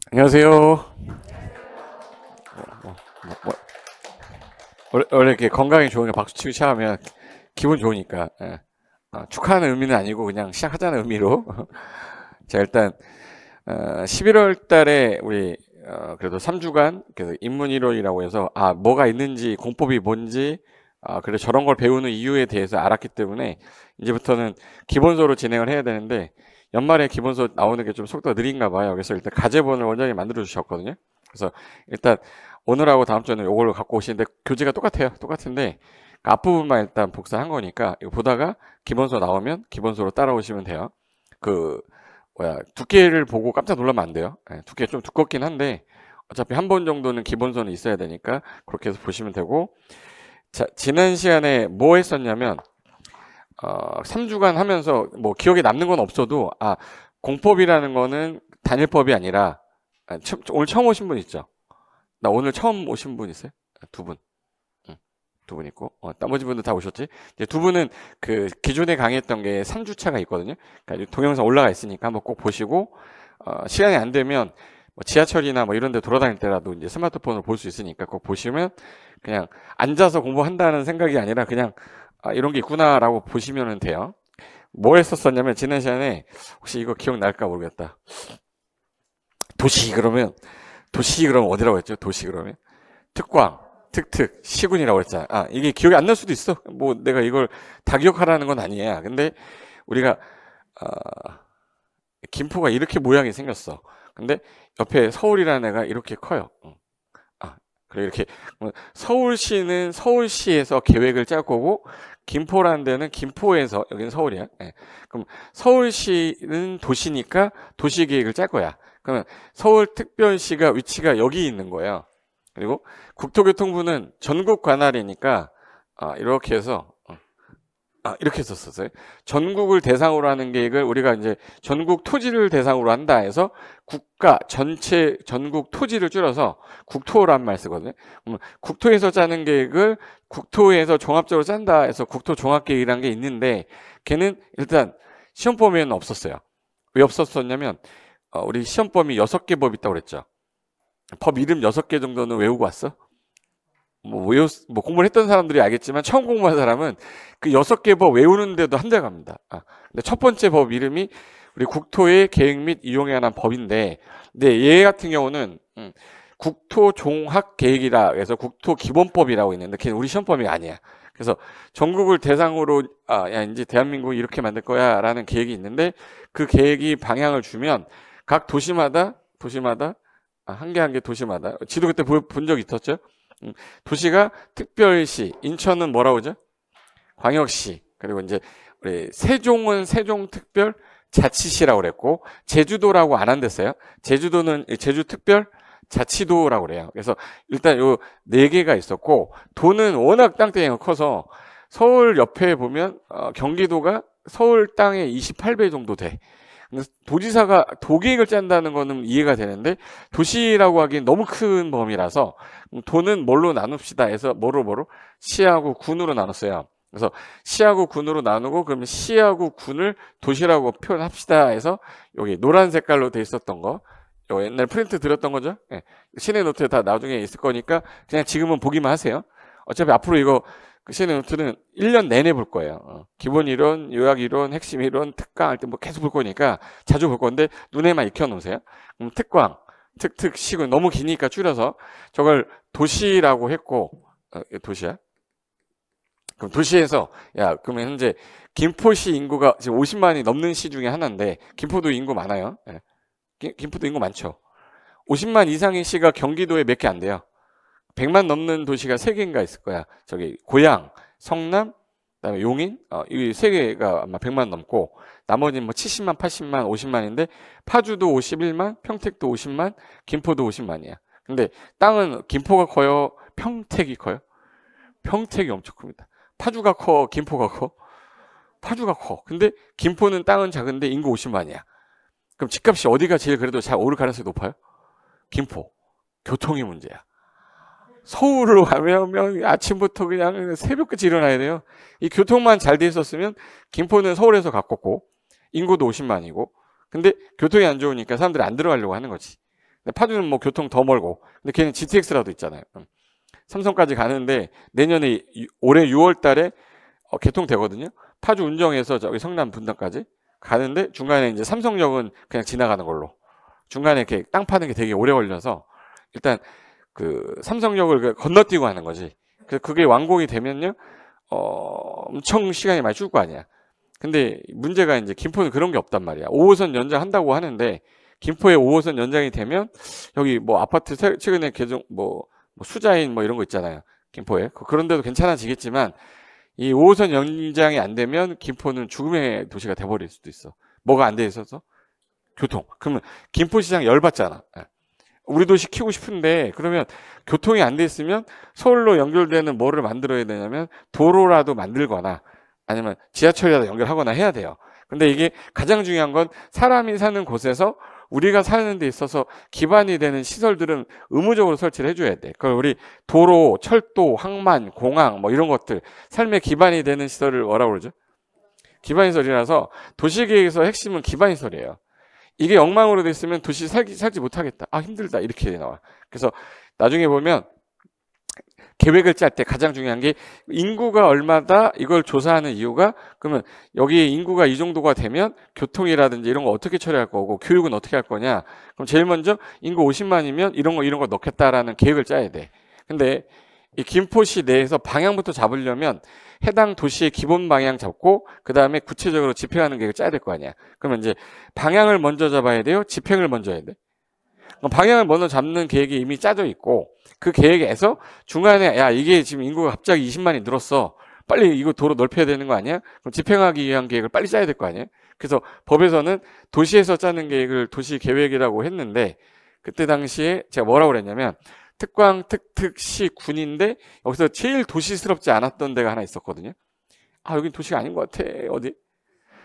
안녕하세요. 뭐, 원래 이렇게 건강이 좋으니까 박수 치고 시작하면 기분 좋으니까. 예. 축하하는 의미는 아니고 그냥 시작하자는 의미로. 자, 일단 11월 달에 우리 그래도 3주간 그래서 입문 1월이라고 해서 뭐가 있는지 공법이 뭔지 그래서 저런 걸 배우는 이유에 대해서 알았기 때문에 이제부터는 기본서로 진행을 해야 되는데 연말에 기본서 나오는 게 좀 속도가 느린가 봐요. 그래서 일단 가제본을 원장님이 만들어 주셨거든요. 그래서 일단 오늘하고 다음 주에는 이걸로 갖고 오시는데 교재가 똑같아요. 똑같은데 그 앞부분만 일단 복사한 거니까 이거 보다가 기본서 나오면 기본서로 따라오시면 돼요. 그 두께를 보고 깜짝 놀라면 안 돼요. 두께 좀 두껍긴 한데 어차피 한 번 정도는 기본서는 있어야 되니까 그렇게 해서 보시면 되고. 자, 지난 시간에 뭐 했었냐면 3주간 하면서 뭐 기억에 남는 건 없어도 공법이라는 거는 단일법이 아니라 오늘 처음 오신 분 있죠? 나 오늘 처음 오신 분 있어요? 두 분. 응, 두 분 있고 나머지 분들 다 오셨지? 이제 두 분은 그 기존에 강의했던 게 3주차가 있거든요. 그러니까 동영상 올라가 있으니까 한번 꼭 보시고 시간이 안 되면 뭐 지하철이나 뭐 이런 데 돌아다닐 때라도 이제 스마트폰으로 볼 수 있으니까 꼭 보시면 그냥 앉아서 공부한다는 생각이 아니라 그냥 이런 게 있구나라고 보시면 돼요. 뭐 했었었냐면 지난 시간에 혹시 이거 기억날까 모르겠다. 도시 그러면 어디라고 했죠? 도시 그러면 특광, 특특, 시군이라고 했잖아. 이게 기억이 안 날 수도 있어. 뭐 내가 이걸 다 기억하라는 건 아니야. 근데 우리가 김포가 이렇게 모양이 생겼어. 근데 옆에 서울이라는 애가 이렇게 커요. 그래 이렇게 서울시는 서울시에서 계획을 짤 거고 김포라는 데는 김포에서 여기는 서울이야. 그럼 서울시는 도시니까 도시 계획을 짤 거야. 그러면 서울특별시가 위치가 여기 있는 거예요. 그리고 국토교통부는 전국 관할이니까 이렇게 해서 이렇게 썼었어요. 전국을 대상으로 하는 계획을 우리가 이제 전국 토지를 대상으로 한다 해서 국가 전체 전국 토지를 줄여서 국토란 말 쓰거든요. 국토에서 짜는 계획을 국토에서 종합적으로 짠다 해서 국토 종합계획이라는 게 있는데 걔는 일단 시험 범위에는 없었어요. 왜 없었었냐면 우리 시험 범위 6개 법 있다고 그랬죠. 법 이름 6개 정도는 외우고 왔어? 뭐 공부를 했던 사람들이 알겠지만 처음 공부한 사람은 그 6개 법 외우는데도 한달 갑니다. 근데 첫 번째 법 이름이 우리 국토의 계획 및 이용에 관한 법인데, 근데 얘 같은 경우는 국토종합계획이라 해서 국토기본법이라고 있는데 걔는 우리 시험법이 아니야. 그래서 전국을 대상으로 야 이제 대한민국 이렇게 만들 거야 라는 계획이 있는데 그 계획이 방향을 주면 각 도시마다 한 개 한 개 도시마다 지도 그때 본 적 있었죠? 도시가 특별시, 인천은 뭐라고 하죠? 광역시. 그리고 이제 우리 세종은 세종특별 자치시라고 그랬고 제주도라고 안 한댔어요. 제주도는 제주특별 자치도라고 그래요. 그래서 일단 요 4개가 있었고 도는 워낙 땅덩이가 커서 서울 옆에 보면 경기도가 서울 땅의 28배 정도 돼. 도지사가 도계획을 짠다는 거는 이해가 되는데 도시라고 하기엔 너무 큰 범위라서 도는 뭘로 나눕시다 해서 뭐로 시하고 군으로 나눴어요. 그래서 시하고 군으로 나누고 그러면 시하고 군을 도시라고 표현합시다 해서 여기 노란 색깔로 돼 있었던 거 요 옛날 프린트 드렸던 거죠. 신의 노트에 다 나중에 있을 거니까 그냥 지금은 보기만 하세요. 어차피 앞으로 이거 신의 노트는 1년 내내 볼 거예요. 기본 이론, 요약 이론, 핵심 이론, 특강 할 때 뭐 계속 볼 거니까 자주 볼 건데 눈에만 익혀 놓으세요. 특광, 특특, 시군 너무 기니까 줄여서 저걸 도시라고 했고 도시야? 그럼 도시에서 그러면 현재 김포시 인구가 지금 50만이 넘는 시 중에 하나인데 김포도 인구 많아요. 김포도 인구 많죠. 50만 이상의 시가 경기도에 몇 개 안 돼요. 100만 넘는 도시가 3개인가 있을 거야. 저기 고양, 성남, 그다음에 용인 이 3개가 아마 100만 넘고 나머지는 뭐 70만, 80만, 50만인데 파주도 51만, 평택도 50만, 김포도 50만이야. 근데 땅은 김포가 커요? 평택이 커요? 평택이 엄청 큽니다. 파주가 커? 김포가 커? 파주가 커. 근데 김포는 땅은 작은데 인구 50만이야. 그럼 집값이 어디가 제일 그래도 잘 오를 가능성이 높아요? 김포. 교통이 문제야. 서울로 가면 아침부터 그냥 새벽까지 일어나야 돼요. 이 교통만 잘 돼 있었으면 김포는 서울에서 가깝고 인구도 50만이고 근데 교통이 안 좋으니까 사람들이 안 들어가려고 하는 거지. 근데 파주는 뭐 교통 더 멀고. 근데 걔는 GTX라도 있잖아요. 삼성까지 가는데 내년에 올해 6월 달에 개통되거든요. 파주 운정에서 저기 성남 분당까지 가는데 중간에 이제 삼성역은 그냥 지나가는 걸로. 중간에 이렇게 땅 파는 게 되게 오래 걸려서 일단 그 삼성역을 건너뛰고 하는 거지. 그게 완공이 되면요, 엄청 시간이 많이 줄 거 아니야. 근데 문제가 이제 김포는 그런 게 없단 말이야. 5호선 연장한다고 하는데 김포에 5호선 연장이 되면 여기 뭐 아파트 최근에 개정 뭐 수자인 뭐 이런 거 있잖아요. 김포에 그런 데도 괜찮아지겠지만 이 5호선 연장이 안 되면 김포는 죽음의 도시가 돼버릴 수도 있어. 뭐가 안 돼 있어서? 교통. 그러면 김포시장 열받잖아. 우리 도시 키우고 싶은데 그러면 교통이 안 돼 있으면 서울로 연결되는 뭐를 만들어야 되냐면 도로라도 만들거나 아니면 지하철이라도 연결하거나 해야 돼요. 근데 이게 가장 중요한 건 사람이 사는 곳에서 우리가 사는 데 있어서 기반이 되는 시설들은 의무적으로 설치를 해줘야 돼. 그걸 우리 도로, 철도, 항만, 공항 뭐 이런 것들 삶의 기반이 되는 시설을 뭐라고 그러죠? 기반시설이라서 도시계획에서 핵심은 기반시설이에요. 이게 엉망으로 돼 있으면 도시 살지 못하겠다. 아, 힘들다. 이렇게 나와. 그래서 나중에 보면 계획을 짤 때 가장 중요한 게 인구가 얼마다 이걸 조사하는 이유가 그러면 여기에 인구가 이 정도가 되면 교통이라든지 이런 거 어떻게 처리할 거고 교육은 어떻게 할 거냐. 그럼 제일 먼저 인구 50만이면 이런 거 넣겠다라는 계획을 짜야 돼. 근데 이 김포시 내에서 방향부터 잡으려면 해당 도시의 기본 방향 잡고 그 다음에 구체적으로 집행하는 계획을 짜야 될 거 아니야. 그러면 이제 방향을 먼저 잡아야 돼요? 집행을 먼저 해야 돼? 그럼 방향을 먼저 잡는 계획이 이미 짜져 있고 그 계획에서 중간에 야 이게 지금 인구가 갑자기 20만이 늘었어. 빨리 이거 도로 넓혀야 되는 거 아니야? 그럼 집행하기 위한 계획을 빨리 짜야 될 거 아니에요? 그래서 법에서는 도시에서 짜는 계획을 도시계획이라고 했는데 그때 당시에 제가 뭐라고 그랬냐면 특광, 특특시, 군인데 여기서 제일 도시스럽지 않았던 데가 하나 있었거든요. 아, 여긴 도시가 아닌 것 같아. 어디?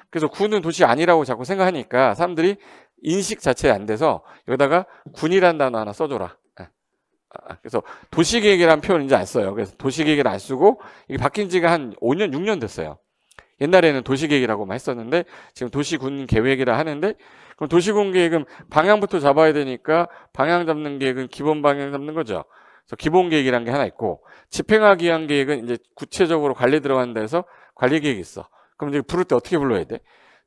그래서 군은 도시 아니라고 자꾸 생각하니까 사람들이 인식 자체가 안 돼서 여기다가 군이란 단어 하나 써줘라. 그래서 도시계획이라는 표현을 이제 안 써요. 그래서 도시계획을 안 쓰고 이게 바뀐 지가 한 5년, 6년 됐어요. 옛날에는 도시계획이라고만 했었는데 지금 도시군계획이라 하는데 그럼 도시군계획은 방향부터 잡아야 되니까 방향 잡는 계획은 기본 방향 잡는 거죠. 그래서 기본계획이라는 게 하나 있고 집행하기 위한 계획은 이제 구체적으로 관리 들어가는 데서 관리계획이 있어. 그럼 이제 부를 때 어떻게 불러야 돼?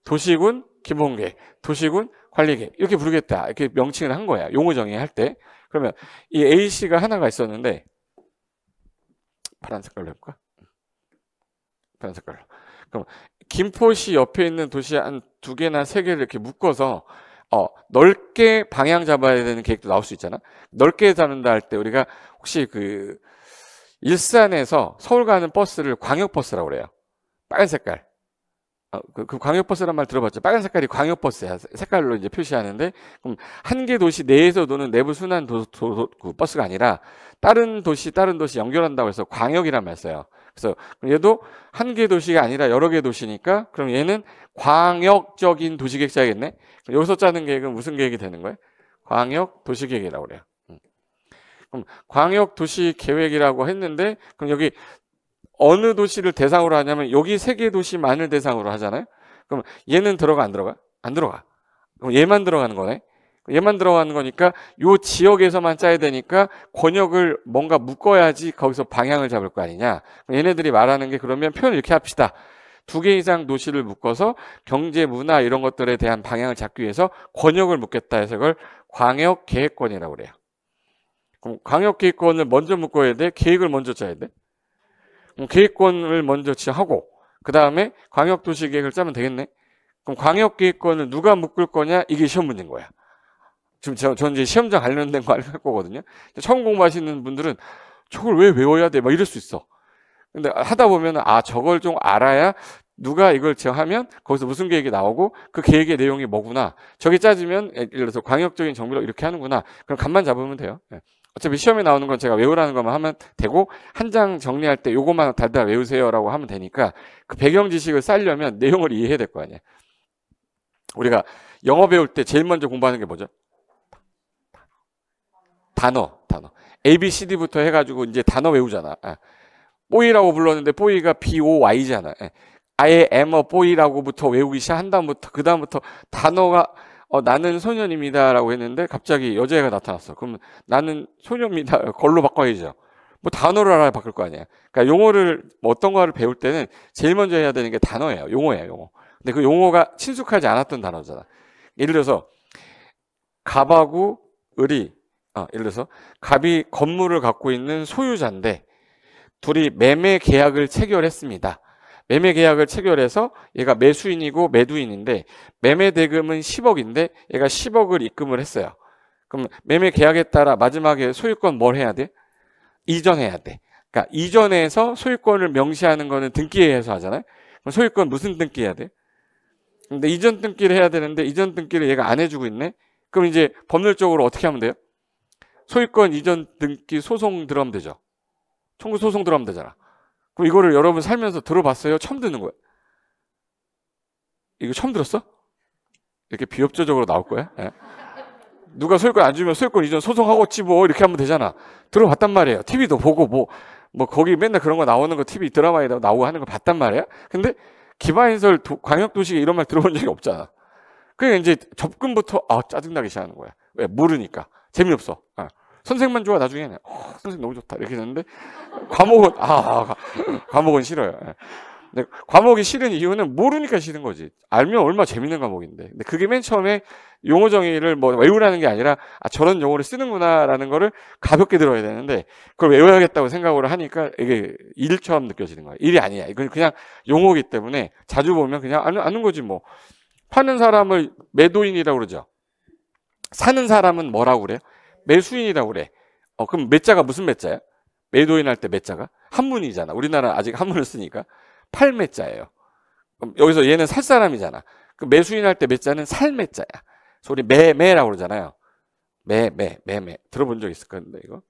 도시군 기본계획, 도시군 관리계획 이렇게 부르겠다. 이렇게 명칭을 한 거야. 용어 정의할 때. 그러면 이 A씨가 하나가 있었는데 파란 색깔로 해볼까? 파란 색깔로. 그럼 김포시 옆에 있는 도시 한 2개나 3개를 이렇게 묶어서 넓게 방향 잡아야 되는 계획도 나올 수 있잖아. 넓게 잡는다 할 때 우리가 혹시 그 일산에서 서울 가는 버스를 광역버스라고 그래요. 빨간 색깔. 그 광역버스란 말 들어봤죠? 빨간 색깔이 광역버스야. 색깔로 이제 표시하는데, 그럼 한 개 도시 내에서 도는 내부 순환 그 버스가 아니라 다른 도시 연결한다고 해서 광역이란 말 써요. 그래서 얘도 한 개 도시가 아니라 여러 개 도시니까 그럼 얘는 광역적인 도시계획 짜야겠네. 여기서 짜는 계획은 무슨 계획이 되는 거예요? 광역 도시계획이라고 그래요. 그럼 광역 도시계획이라고 했는데 그럼 여기 어느 도시를 대상으로 하냐면 여기 3개 도시만을 대상으로 하잖아요. 그럼 얘는 들어가 안 들어가? 안 들어가. 그럼 얘만 들어가는 거네. 얘만 들어가는 거니까 요 지역에서만 짜야 되니까 권역을 뭔가 묶어야지 거기서 방향을 잡을 거 아니냐. 얘네들이 말하는 게 그러면 표현을 이렇게 합시다. 2개 이상 도시를 묶어서 경제, 문화 이런 것들에 대한 방향을 잡기 위해서 권역을 묶겠다 해서 그걸 광역계획권이라고 그래요. 그럼 광역계획권을 먼저 묶어야 돼? 계획을 먼저 짜야 돼? 계획권을 먼저 지하고 그 다음에 광역도시계획을 짜면 되겠네. 그럼 광역계획권을 누가 묶을 거냐? 이게 시험 문제인 거야. 지금 저는 이제 시험장 관련된 거 할 거거든요. 처음 공부하시는 분들은 저걸 왜 외워야 돼? 막 이럴 수 있어. 근데 하다 보면 저걸 좀 알아야 누가 이걸 하면 거기서 무슨 계획이 나오고 그 계획의 내용이 뭐구나. 저게 짜지면 예를 들어서 광역적인 정비로 이렇게 하는구나. 그럼 감만 잡으면 돼요. 어차피 시험에 나오는 건 제가 외우라는 것만 하면 되고 한 장 정리할 때 요것만 달달 외우세요라고 하면 되니까 그 배경 지식을 쌓으려면 내용을 이해해야 될 거 아니에요. 우리가 영어 배울 때 제일 먼저 공부하는 게 뭐죠? 단어. A, B, C, D부터 해가지고 이제 단어 외우잖아. boy라고 불렀는데 boy가 B-O-Y잖아. I am a boy라고부터 외우기 시작한 다음부터 그 다음부터 단어가 나는 소년입니다라고 했는데 갑자기 여자애가 나타났어. 그럼 나는 소녀입니다. 걸로 바꿔야죠. 뭐 단어를 알아야 바꿀 거 아니야. 그러니까 용어를 뭐 어떤 거를 배울 때는 제일 먼저 해야 되는 게 단어예요. 용어예요, 용어. 근데 그 용어가 친숙하지 않았던 단어잖아. 예를 들어서 갑하고 을이 예를 들어서 갑이 건물을 갖고 있는 소유자인데 둘이 매매 계약을 체결했습니다. 매매 계약을 체결해서 얘가 매수인이고 매도인인데 매매 대금은 10억인데 얘가 10억을 입금을 했어요. 그럼 매매 계약에 따라 마지막에 소유권 뭘 해야 돼? 이전해야 돼. 그러니까 이전해서 소유권을 명시하는 거는 등기에서 하잖아요. 그럼 소유권 무슨 등기 해야 돼? 근데 이전 등기를 해야 되는데 이전 등기를 얘가 안 해주고 있네. 그럼 이제 법률적으로 어떻게 하면 돼요? 소유권 이전 등기 소송 들어가면 되죠. 청구 소송 들어가면 되잖아. 그럼 이거를 여러분 살면서 들어봤어요? 처음 듣는 거야? 이거 처음 들었어? 이렇게 비협조적으로 나올 거야? 예? 누가 소유권 안 주면 소유권 이전 소송하고지 뭐 이렇게 하면 되잖아. 들어봤단 말이에요. TV도 보고 뭐 거기 맨날 그런 거 나오는 거 TV 드라마에 나오고 하는 거 봤단 말이야. 근데 기반인설 광역도시에 이런 말 들어본 적이 없잖아. 그러니까 이제 접근부터 짜증나기 시작하는 거야. 왜? 모르니까. 재미없어. 선생만 좋아 나중에는 선생님 너무 좋다 이렇게 되는데 과목은 과목은 싫어요. 근데 과목이 싫은 이유는 모르니까 싫은 거지. 알면 얼마나 재밌는 과목인데. 근데 그게 맨 처음에 용어 정의를 뭐 외우라는 게 아니라 저런 용어를 쓰는구나라는 거를 가볍게 들어야 되는데 그걸 외워야겠다고 생각을 하니까 이게 일처럼 느껴지는 거야. 일이 아니야. 이건 그냥 용어이기 때문에 자주 보면 그냥 아는 거지 뭐. 파는 사람을 매도인이라고 그러죠. 사는 사람은 뭐라고 그래요? 매수인이라고 그래. 그럼 매자가 무슨 매자야? 매도인 할 때 매자가 한문이잖아. 우리나라 아직 한문을 쓰니까 팔매자예요. 그럼 여기서 얘는 살 사람이잖아. 그 매수인 할 때 매자는 살 매자야. 그래서 우리 매매라고 그러잖아요. 매. 들어본 적 있을 건데 이거?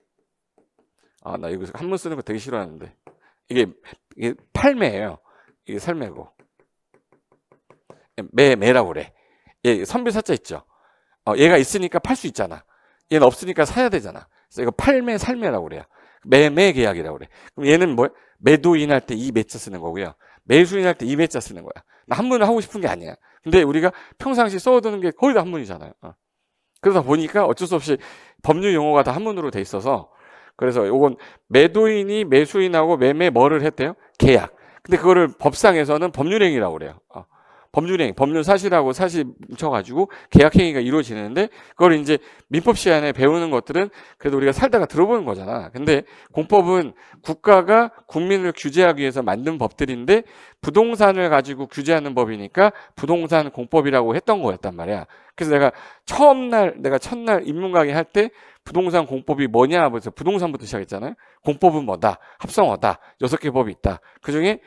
나 이거 한문 쓰는 거 되게 싫어하는데 이게 팔매예요. 이게 살매고 매라고 그래. 얘 선비사자 있죠. 얘가 있으니까 팔 수 있잖아. 얘는 없으니까 사야 되잖아. 그래서 이거 팔매 살매라고 그래요. 매매 계약이라고 그래. 그럼 얘는 뭐 매도인 할 때 이 매자 쓰는 거고요. 매수인 할 때 이 매자 쓰는 거야. 나 한문을 하고 싶은 게 아니야. 근데 우리가 평상시 써두는 게 거의 다 한문이잖아요. 그러다 보니까 어쩔 수 없이 법률 용어가 다 한문으로 돼 있어서 그래서 요건 매도인이 매수인하고 매매 뭐를 했대요? 계약. 근데 그거를 법상에서는 법률행위라고 그래요. 법률행위, 법률사실하고 사실 뭉쳐가지고 계약행위가 이루어지는데 그걸 이제 민법 시간에 배우는 것들은 그래도 우리가 살다가 들어보는 거잖아. 근데 공법은 국가가 국민을 규제하기 위해서 만든 법들인데 부동산을 가지고 규제하는 법이니까 부동산 공법이라고 했던 거였단 말이야. 그래서 내가 첫날 입문 강의 할 때 부동산 공법이 뭐냐 하면서 부동산부터 시작했잖아요. 공법은 뭐다? 합성어다. 6개 법이 있다. 그중에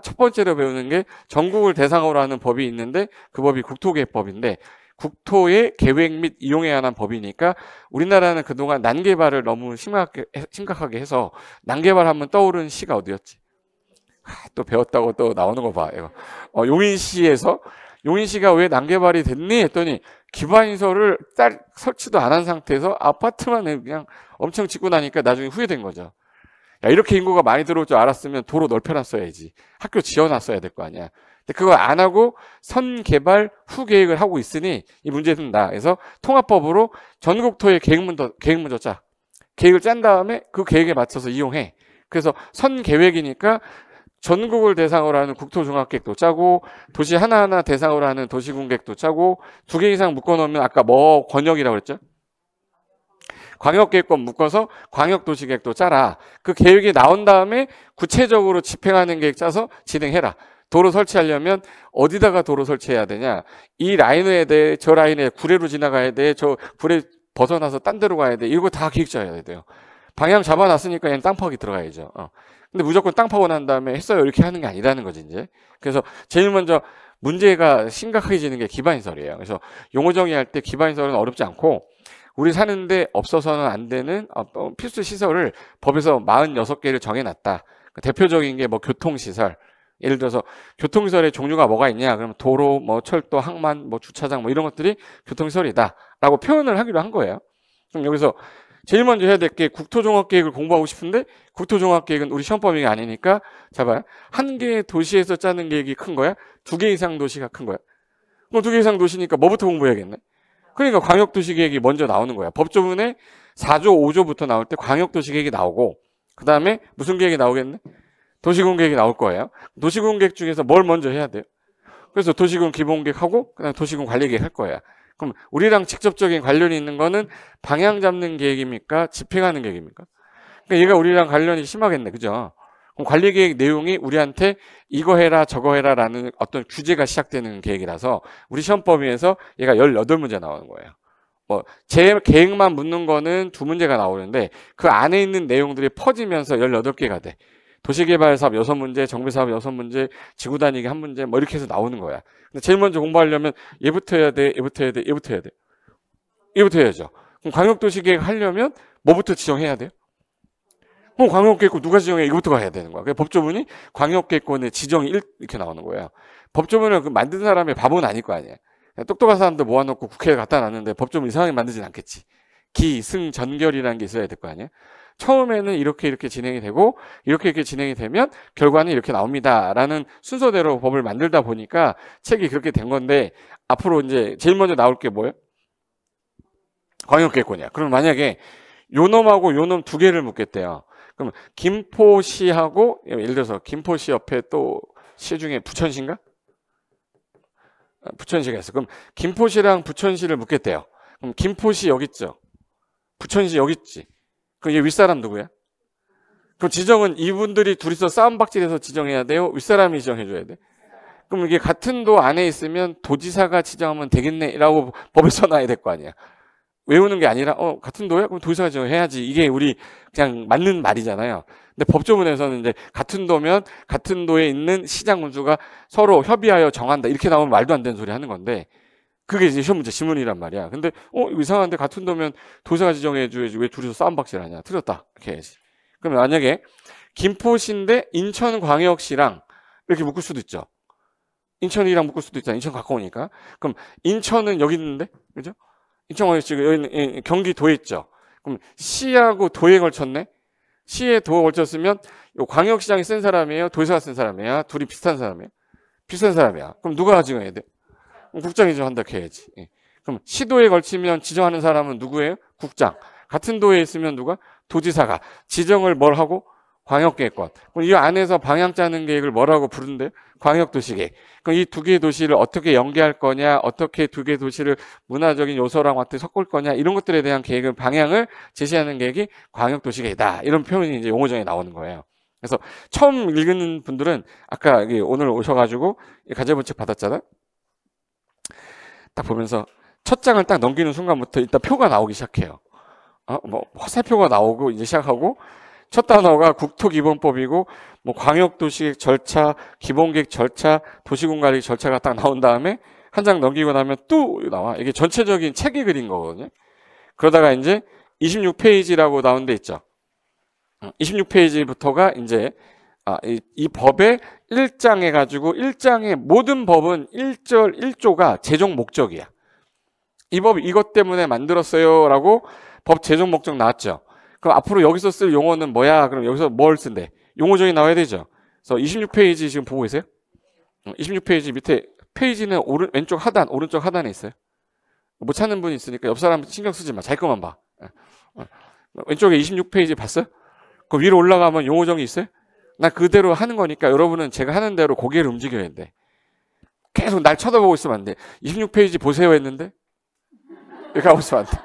첫 번째로 배우는 게 전국을 대상으로 하는 법이 있는데 그 법이 국토계획법인데 국토의 계획 및 이용에 관한 법이니까 우리나라는 그동안 난개발을 너무 심각하게 해서 난개발하면 떠오르는 시가 어디였지? 또 배웠다고 또 나오는 거 봐. 이거. 용인시가 왜 난개발이 됐니? 했더니 기반인설을 설치도 안 한 상태에서 아파트만 그냥 엄청 짓고 나니까 나중에 후회된 거죠. 야, 이렇게 인구가 많이 들어올 줄 알았으면 도로 넓혀놨어야지. 학교 지어놨어야 될 거 아니야. 근데 그거 안 하고 선개발 후 계획을 하고 있으니 이 문제 된다. 그래서 통합법으로 전국토의 계획문서 짜. 계획을 짠 다음에 그 계획에 맞춰서 이용해. 그래서 선계획이니까 전국을 대상으로 하는 국토종합계획도 짜고 도시 하나하나 대상으로 하는 도시군계획도 짜고 2개 이상 묶어놓으면 아까 뭐 권역이라고 그랬죠? 광역계획권 묶어서 광역도시계획도 짜라. 그 계획이 나온 다음에 구체적으로 집행하는 계획 짜서 진행해라. 도로 설치하려면 어디다가 도로 설치해야 되냐. 이 라인에 대해 저 라인에 구례로 지나가야 돼. 저 구례 벗어나서 딴 데로 가야 돼. 이거 다 계획 짜야 돼요. 방향 잡아놨으니까 얘는 땅 파기 들어가야죠. 근데 무조건 땅 파고 난 다음에 했어요. 이렇게 하는 게 아니라는 거지 이제. 그래서 제일 먼저 문제가 심각해지는 게 기반인설이에요. 그래서 용어 정의할 때 기반인설은 어렵지 않고 우리 사는데 없어서는 안 되는 필수 시설을 법에서 46개를 정해놨다. 대표적인 게 뭐 교통시설. 예를 들어서 교통시설의 종류가 뭐가 있냐? 그러면 도로, 뭐 철도, 항만, 뭐 주차장 뭐 이런 것들이 교통시설이다라고 표현을 하기로 한 거예요. 그럼 여기서 제일 먼저 해야 될 게 국토종합계획을 공부하고 싶은데 국토종합계획은 우리 시험 범위가 아니니까 자 봐요. 한 개의 도시에서 짜는 계획이 큰 거야? 2개 이상 도시가 큰 거야? 그럼 2개 이상 도시니까 뭐부터 공부해야겠네? 그러니까 광역도시계획이 먼저 나오는 거야. 법조문에 4조, 5조부터 나올 때 광역도시계획이 나오고, 그 다음에 무슨 계획이 나오겠네? 도시군계획이 나올 거예요. 도시군계획 중에서 뭘 먼저 해야 돼요? 그래서 도시군 기본계획하고, 그 다음에 도시군 관리계획 할 거야. 그럼 우리랑 직접적인 관련이 있는 거는 방향 잡는 계획입니까? 집행하는 계획입니까? 그러니까 얘가 우리랑 관련이 심하겠네. 그죠? 그럼 관리계획 내용이 우리한테 이거 해라 저거 해라 라는 어떤 규제가 시작되는 계획이라서 우리 시험 범위에서 얘가 18문제 나오는 거예요. 뭐 제 계획만 묻는 거는 2문제가 나오는데 그 안에 있는 내용들이 퍼지면서 18개가 돼. 도시개발사업 6문제, 정비사업 6문제, 지구다니기 1문제 뭐 이렇게 해서 나오는 거야. 근데 제일 먼저 공부하려면 얘부터 해야 돼, 얘부터 해야 돼, 얘부터 해야 돼. 얘부터 해야죠. 그럼 광역도시계획 하려면 뭐부터 지정해야 돼요? 광역계획권 누가 지정해? 이것부터 해야 되는 거야. 그래서 법조문이 광역계획권의 지정이 이렇게 나오는 거예요. 법조문을 그 만든 사람의 바보는 아닐 거 아니에요. 똑똑한 사람들 모아놓고 국회에 갖다 놨는데 법조문 이상하게 만들진 않겠지. 기승전결이라는 게 있어야 될 거 아니에요. 처음에는 이렇게 진행이 되고 이렇게 진행이 되면 결과는 이렇게 나옵니다라는 순서대로 법을 만들다 보니까 책이 그렇게 된 건데 앞으로 이제 제일 먼저 나올 게 뭐예요? 광역계획권이야. 그럼 만약에 요놈하고 요놈 2개를 묻겠대요. 그럼 김포시하고 예를 들어서 김포시 옆에 또 시 중에 부천시인가? 부천시가 있어. 그럼 김포시랑 부천시를 묻겠대요. 그럼 김포시 여기 있죠. 부천시 여기 있지. 그럼 얘 윗사람 누구야? 그럼 지정은 이분들이 둘이서 싸움박질해서 지정해야 돼요? 윗사람이 지정해줘야 돼? 그럼 이게 같은 도 안에 있으면 도지사가 지정하면 되겠네 라고 법에 써놔야 될 거 아니야. 외우는 게 아니라 같은 도야? 그럼 도지사가 지정해야지. 이게 우리 그냥 맞는 말이잖아요. 근데 법조문에서는 이제 같은 도면 같은 도에 있는 시장 군수가 서로 협의하여 정한다. 이렇게 나오면 말도 안 되는 소리 하는 건데 그게 이제 시험 문제 지문이란 말이야. 근데 이거 이상한데 같은 도면 도지사가 지정해 줘야지 왜 둘이서 싸움박질 하냐. 틀렸다. 이렇게 해야지. 그러면 만약에 김포시인데 인천광역시랑 이렇게 묶을 수도 있죠. 인천이랑 묶을 수도 있잖아. 인천 가까우니까. 그럼 인천은 여기 있는데 그죠? 인천광역시 여기 경기도에 있죠. 그럼 시하고 도에 걸쳤네. 시에 도에 걸쳤으면 요 광역시장이 센 사람이에요? 도지사가 센 사람이야? 둘이 비슷한 사람이에요? 비슷한 사람이야. 그럼 누가 지정해야 돼? 국장이 지정한다 해야지. 그럼 시도에 걸치면 지정하는 사람은 누구예요? 국장. 같은 도에 있으면 누가? 도지사가. 지정을 뭘 하고? 광역계획권. 그럼 이 안에서 방향 짜는 계획을 뭐라고 부른대요? 광역도시계획. 그럼 이 2개의 도시를 어떻게 연계할 거냐, 어떻게 2개의 도시를 문화적인 요소랑 어떻게 섞을 거냐, 이런 것들에 대한 계획을, 방향을 제시하는 계획이 광역도시계획이다. 이런 표현이 이제 용어정에 나오는 거예요. 그래서 처음 읽는 분들은 아까 오늘 오셔가지고 과제본책 받았잖아? 딱 보면서 첫 장을 딱 넘기는 순간부터 일단 표가 나오기 시작해요. 뭐 화살표가 나오고 이제 시작하고 첫 단어가 국토기본법이고 뭐 광역도시계획 절차, 기본계획 절차, 도시군관리 절차가 딱 나온 다음에 한 장 넘기고 나면 또 나와. 이게 전체적인 책이 그린 거거든요. 그러다가 이제 26페이지라고 나온 데 있죠. 26페이지부터가 이제 이 법의 1장 해가지고 1장의 모든 법은 1절 1조가 제정 목적이야. 이 법 이것 때문에 만들었어요 라고 법 제정 목적 나왔죠. 그럼 앞으로 여기서 쓸 용어는 뭐야? 그럼 여기서 뭘 쓴대? 용어정이 나와야 되죠. 그래서 26페이지 지금 보고 계세요? 26페이지 밑에 페이지는 왼쪽 하단, 오른쪽 하단에 있어요. 못 찾는 분이 있으니까 옆 사람 신경 쓰지 마. 자기 것만 봐. 왼쪽에 26페이지 봤어요? 그 위로 올라가면 용어정이 있어요? 나 그대로 하는 거니까 여러분은 제가 하는 대로 고개를 움직여야 돼. 계속 날 쳐다보고 있으면 안 돼. 26페이지 보세요 했는데 이렇게 하고 있으면 안 돼.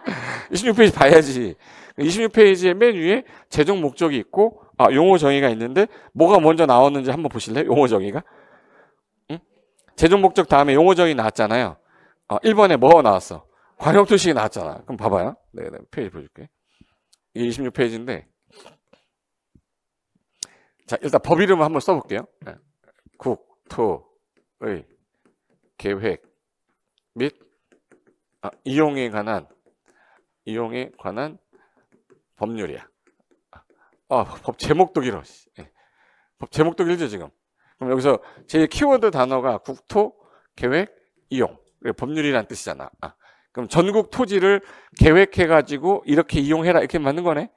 26페이지 봐야지. 26페이지의 맨 위에 제정 목적이 있고 용어 정의가 있는데 뭐가 먼저 나왔는지 한번 보실래요? 용어 정의가? 응? 제정 목적 다음에 용어 정의 나왔잖아요. 1번에 뭐가 나왔어? 광역도시가 나왔잖아. 그럼 봐봐요. 네, 페이지 보여줄게. 이게 26페이지인데 자, 일단 법 이름을 한번 써볼게요. 국토의 계획 및 이용에 관한 법률이야. 법 제목도 길어. 법 제목도 길죠 지금. 그럼 여기서 제 키워드 단어가 국토, 계획, 이용. 법률이란 뜻이잖아. 그럼 전국 토지를 계획해가지고 이렇게 이용해라 이렇게 만든 거네.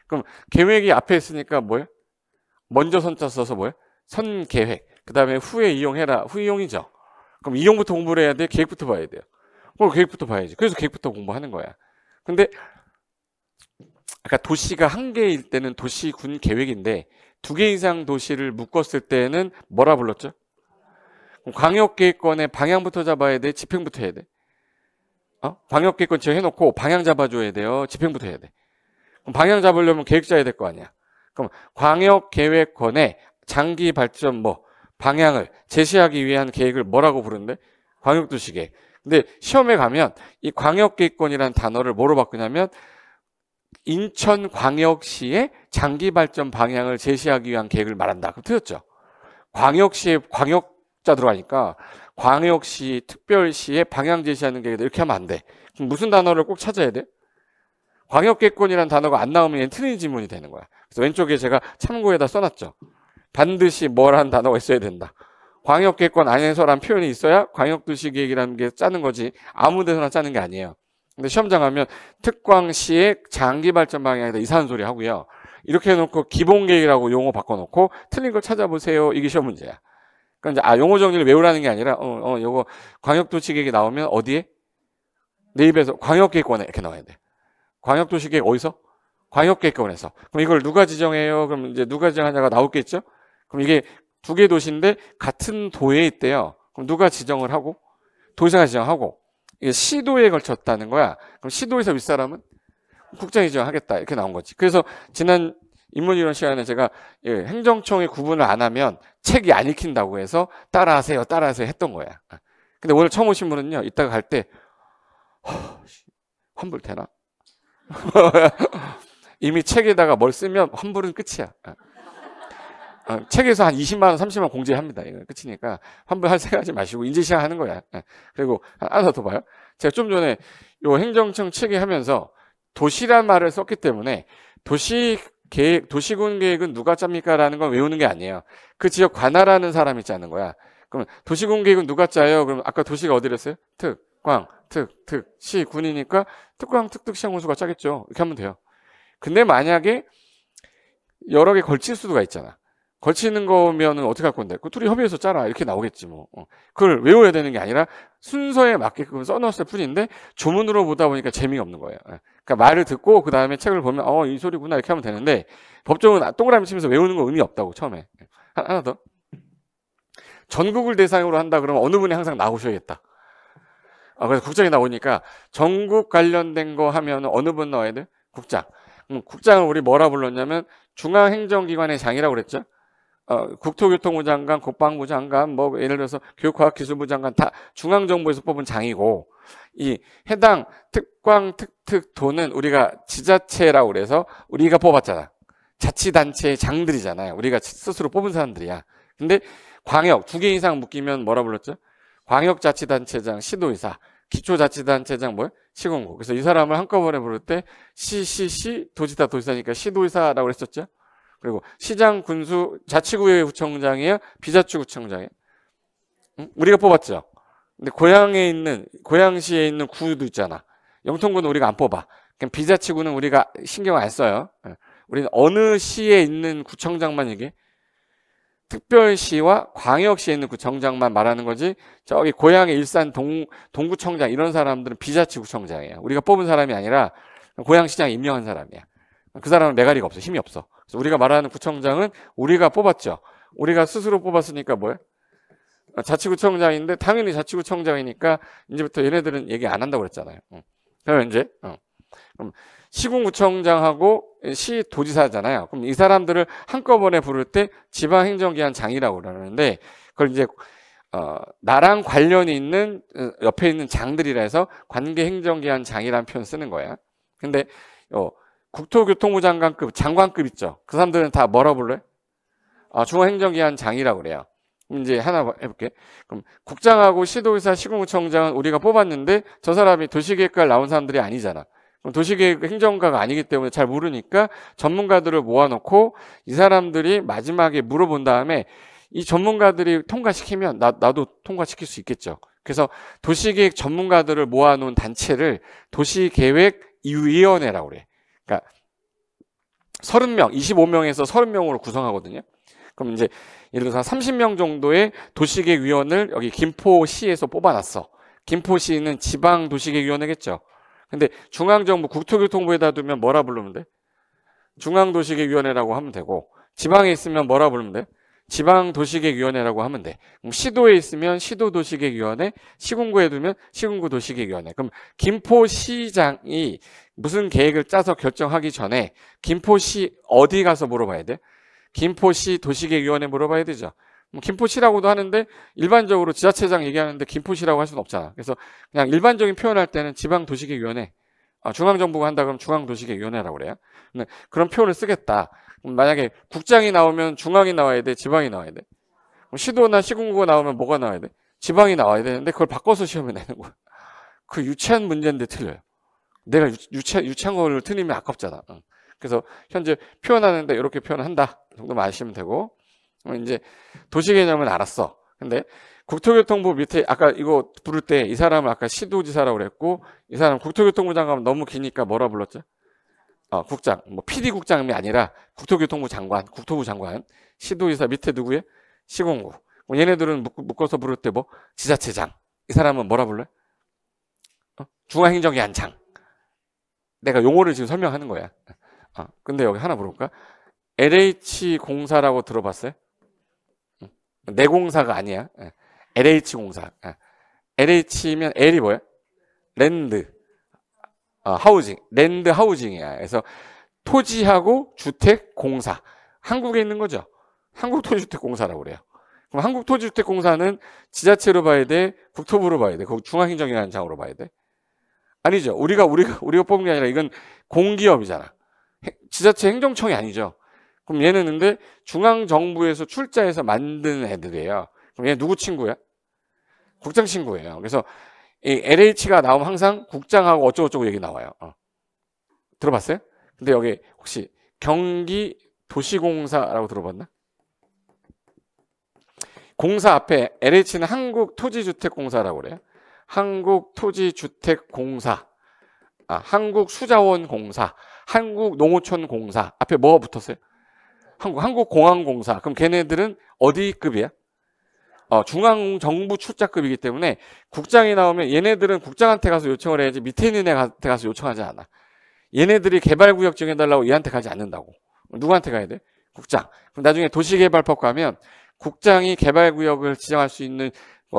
그럼 계획이 앞에 있으니까 뭐예요? 먼저 선자 써서 뭐예요? 선계획. 그 다음에 후에 이용해라. 후이용이죠. 그럼 이용부터 공부를 해야 돼? 계획부터 봐야 돼요? 그럼 계획부터 봐야지. 그래서 계획부터 공부하는 거야. 근데 아까 도시가 한 개일 때는 도시군 계획인데 2개 이상 도시를 묶었을 때는 뭐라 불렀죠? 광역계획권의 방향부터 잡아야 돼? 집행부터 해야 돼? 광역계획권 지어해놓고 방향 잡아줘야 돼요? 집행부터 해야 돼? 그럼 방향 잡으려면 계획 짜야 될 거 아니야? 그럼 광역계획권의 장기 발전 방향을 제시하기 위한 계획을 뭐라고 부르는데? 광역도시계획. 근데 시험에 가면 이 광역계획권이라는 단어를 뭐로 바꾸냐면 인천광역시의 장기 발전 방향을 제시하기 위한 계획을 말한다. 그럼 틀렸죠? 광역시에 광역자 들어가니까 광역시, 특별시의 방향 제시하는 계획이다. 이렇게 하면 안 돼. 그럼 무슨 단어를 꼭 찾아야 돼? 광역계획권이라는 단어가 안 나오면 얘는 틀린 지문이 되는 거야. 그래서 왼쪽에 제가 참고에다 써놨죠. 반드시 뭐라는 단어가 있어야 된다. 광역계획권 안에서라는 표현이 있어야 광역도시계획이라는 게 짜는 거지 아무 데서나 짜는 게 아니에요. 근데 시험장 가면 특광시의 장기발전 방향이다 이상한 소리 하고요. 이렇게 해놓고 기본계획이라고 용어 바꿔놓고 틀린 걸 찾아보세요. 이게 시험 문제야. 그러니까 이제 용어 정리를 외우라는 게 아니라 요거 광역도시계획이 나오면 어디에? 내 입에서 광역계획권에 이렇게 나와야 돼. 광역도시계획 어디서? 광역계획권에서. 그럼 이걸 누가 지정해요? 그럼 이제 누가 지정하냐가 나오겠죠? 그럼 이게 2개 도시인데 같은 도에 있대요. 그럼 누가 지정을 하고? 도시가 지정하고. 이게 시도에 걸쳤다는 거야. 그럼 시도에서 윗사람은? 국장이 지정하겠다. 이렇게 나온 거지. 그래서 지난 인문이론 시간에 제가 행정청의 구분을 안 하면 책이 안 읽힌다고 해서 따라하세요 했던 거야. 근데 오늘 처음 오신 분은요. 이따가 갈 때 환불 되나? 이미 책에다가 뭘 쓰면 환불은 끝이야. 책에서 한 20만 원, 30만 원 공제합니다. 이거 끝이니까 환불할 생각하지 마시고 인제 시작하는 거야. 그리고 하나 더 봐요. 제가 좀 전에 요 행정청 책에 하면서 도시란 말을 썼기 때문에 도시군 계획은 누가 짭니까? 라는 건 외우는 게 아니에요. 그 지역 관할하는 사람이 짜는 거야. 그럼 도시군 계획은 누가 짜요? 그럼 아까 도시가 어디랬어요? 특, 광, 특, 시, 군이니까 특광, 특, 시행군수가 짜겠죠. 이렇게 하면 돼요. 근데 만약에 여러 개 걸칠 수가 있잖아. 걸치는 거면은 어떻게 할 건데? 그 둘이 협의해서 짜라. 이렇게 나오겠지 뭐. 그걸 외워야 되는 게 아니라 순서에 맞게끔 써놓았을 뿐인데 조문으로 보다 보니까 재미가 없는 거예요. 그러니까 말을 듣고 그 다음에 책을 보면 이 소리구나 이렇게 하면 되는데 법정은 동그라미 치면서 외우는 거 의미 없다고 처음에. 하나 더. 전국을 대상으로 한다 그러면 어느 분이 항상 나오셔야겠다. 그래서 국장이 나오니까 전국 관련된 거 하면 어느 분 나와야 돼? 국장. 국장을 우리 뭐라 불렀냐면 중앙행정기관의 장이라고 그랬죠. 국토교통부 장관, 국방부 장관, 예를 들어서 교육과학기술부 장관 다 중앙정부에서 뽑은 장이고, 이 해당 특광, 특도는 우리가 지자체라고 그래서 우리가 뽑았잖아. 자치단체의 장들이잖아요. 우리가 스스로 뽑은 사람들이야. 근데 광역 2개 이상 묶이면 뭐라 불렀죠? 광역자치단체장, 시도의사, 기초자치단체장 시군구. 그래서 이 사람을 한꺼번에 부를 때 도지사니까 시도의사라고 했었죠. 그리고 시장, 군수, 자치구의 구청장이에요? 비자치구청장이에요? 우리가 뽑았죠. 근데 고양시에 있는 구도 있잖아. 영통구는 우리가 안 뽑아. 그럼 비자치구는 우리가 신경 안 써요. 우리는 어느 시에 있는 구청장만 얘기해? 특별시와 광역시에 있는 구청장만 말하는 거지. 저기 고향의 일산 동구청장 이런 사람들은 비자치구청장이에요. 우리가 뽑은 사람이 아니라 고향시장이 임명한 사람이야. 그 사람은 매가리가 없어. 힘이 없어. 그래서 우리가 말하는 구청장은 우리가 뽑았죠. 우리가 스스로 뽑았으니까 뭐야? 자치구청장인데 당연히 자치구청장이니까 이제부터 얘네들은 얘기 안 한다고 그랬잖아요. 그럼 이제 그럼 시군구청장하고 시도지사잖아요. 그럼 이 사람들을 한꺼번에 부를 때 지방행정기관장이라고 그러는데 그걸 이제 나랑 관련이 있는 옆에 있는 장들이라 해서 관계행정기관장이라는 표현 쓰는 거야. 근데 국토교통부 장관급, 장관급 있죠. 그 사람들은 다 뭐라 불러요? 중앙행정기관장이라고 그래요. 그럼 이제 하나 해볼게. 그럼 국장하고 시도의사, 시군구청장은 우리가 뽑았는데 저 사람이 도시계획과를 나온 사람들이 아니잖아. 그럼 도시계획 행정가가 아니기 때문에 잘 모르니까 전문가들을 모아놓고 이 사람들이 마지막에 물어본 다음에 이 전문가들이 통과시키면 나도 통과시킬 수 있겠죠. 그래서 도시계획 전문가들을 모아놓은 단체를 도시계획위원회라고 그래. 그러니까 30명, 25명에서 30명으로 구성하거든요. 그럼 이제 예를 들어서 한 30명 정도의 도시계획위원을 여기 김포시에서 뽑아놨어. 김포시는 지방도시계획위원회겠죠. 근데 중앙정부 국토교통부에다 두면 뭐라 부르면 돼? 중앙도시계획위원회라고 하면 되고, 지방에 있으면 뭐라 부르면 돼? 지방도시계획위원회라고 하면 돼. 그럼 시도에 있으면 시도도시계획위원회, 시군구에 두면 시군구도시계획위원회. 그럼 김포시장이 무슨 계획을 짜서 결정하기 전에 김포시 어디 가서 물어봐야 돼? 김포시 도시계획위원회 물어봐야 되죠. 김포시라고도 하는데 일반적으로 지자체장 얘기하는데 김포시라고 할 수는 없잖아. 그래서 그냥 일반적인 표현할 때는 지방도시계획위원회, 중앙정부가 한다 그러면 중앙도시계획위원회라고 그래요. 그런 표현을 쓰겠다. 만약에 국장이 나오면 중앙이 나와야 돼, 지방이 나와야 돼. 시도나 시군구가 나오면 뭐가 나와야 돼? 지방이 나와야 되는데 그걸 바꿔서 시험에 내는 거야. 그 유치한 문제인데 틀려요. 내가 유치한 거를 틀리면 아깝잖아. 그래서 현재 표현하는데 이렇게 표현한다 정도만 아시면 되고, 이제 도시 개념은 알았어. 근데 국토교통부 밑에 아까 이거 부를 때 이 사람을 아까 시도지사라고 그랬고, 이 사람 국토교통부 장관 너무 기니까 뭐라 불렀죠? 국장, 뭐 PD국장이 아니라 국토교통부 장관, 국토부 장관, 시도지사 밑에 누구예요? 시공구. 얘네들은 묶어서 부를 때 뭐 지자체장. 이 사람은 뭐라 불러요? 중앙행정기관장. 내가 용어를 지금 설명하는 거야. 근데 여기 하나 물어볼까? LH공사라고 들어봤어요? 내 공사가 아니야. LH공사. LH면 L이 뭐야? 랜드. 하우징. 랜드 하우징이야. 그래서 토지하고 주택공사. 한국에 있는 거죠. 한국토지주택공사라고 그래요. 그럼 한국토지주택공사는 지자체로 봐야 돼? 국토부로 봐야 돼? 중앙행정기관장으로 봐야 돼? 아니죠. 우리가 뽑은 게 아니라 이건 공기업이잖아. 지자체 행정청이 아니죠. 그럼 얘는 근데 중앙정부에서 출자해서 만든 애들이에요. 그럼 얘 누구 친구야? 국장 친구예요. 그래서 이 LH가 나오면 항상 국장하고 어쩌고저쩌고 얘기 나와요. 들어봤어요? 근데 여기 혹시 경기도시공사라고 들어봤나? 공사 앞에 LH는 한국토지주택공사라고 그래요. 한국토지주택공사, 한국수자원공사, 한국농어촌공사 앞에 뭐가 붙었어요? 한국공항공사. 그럼 걔네들은 어디 급이야? 중앙정부 출자급이기 때문에 국장이 나오면 얘네들은 국장한테 가서 요청을 해야지 밑에 있는 애한테 가서 요청하지 않아. 얘네들이 개발구역 정해달라고 얘한테 가지 않는다고. 누구한테 가야 돼? 국장. 그럼 나중에 도시개발법 가면 국장이 개발구역을 지정할 수 있는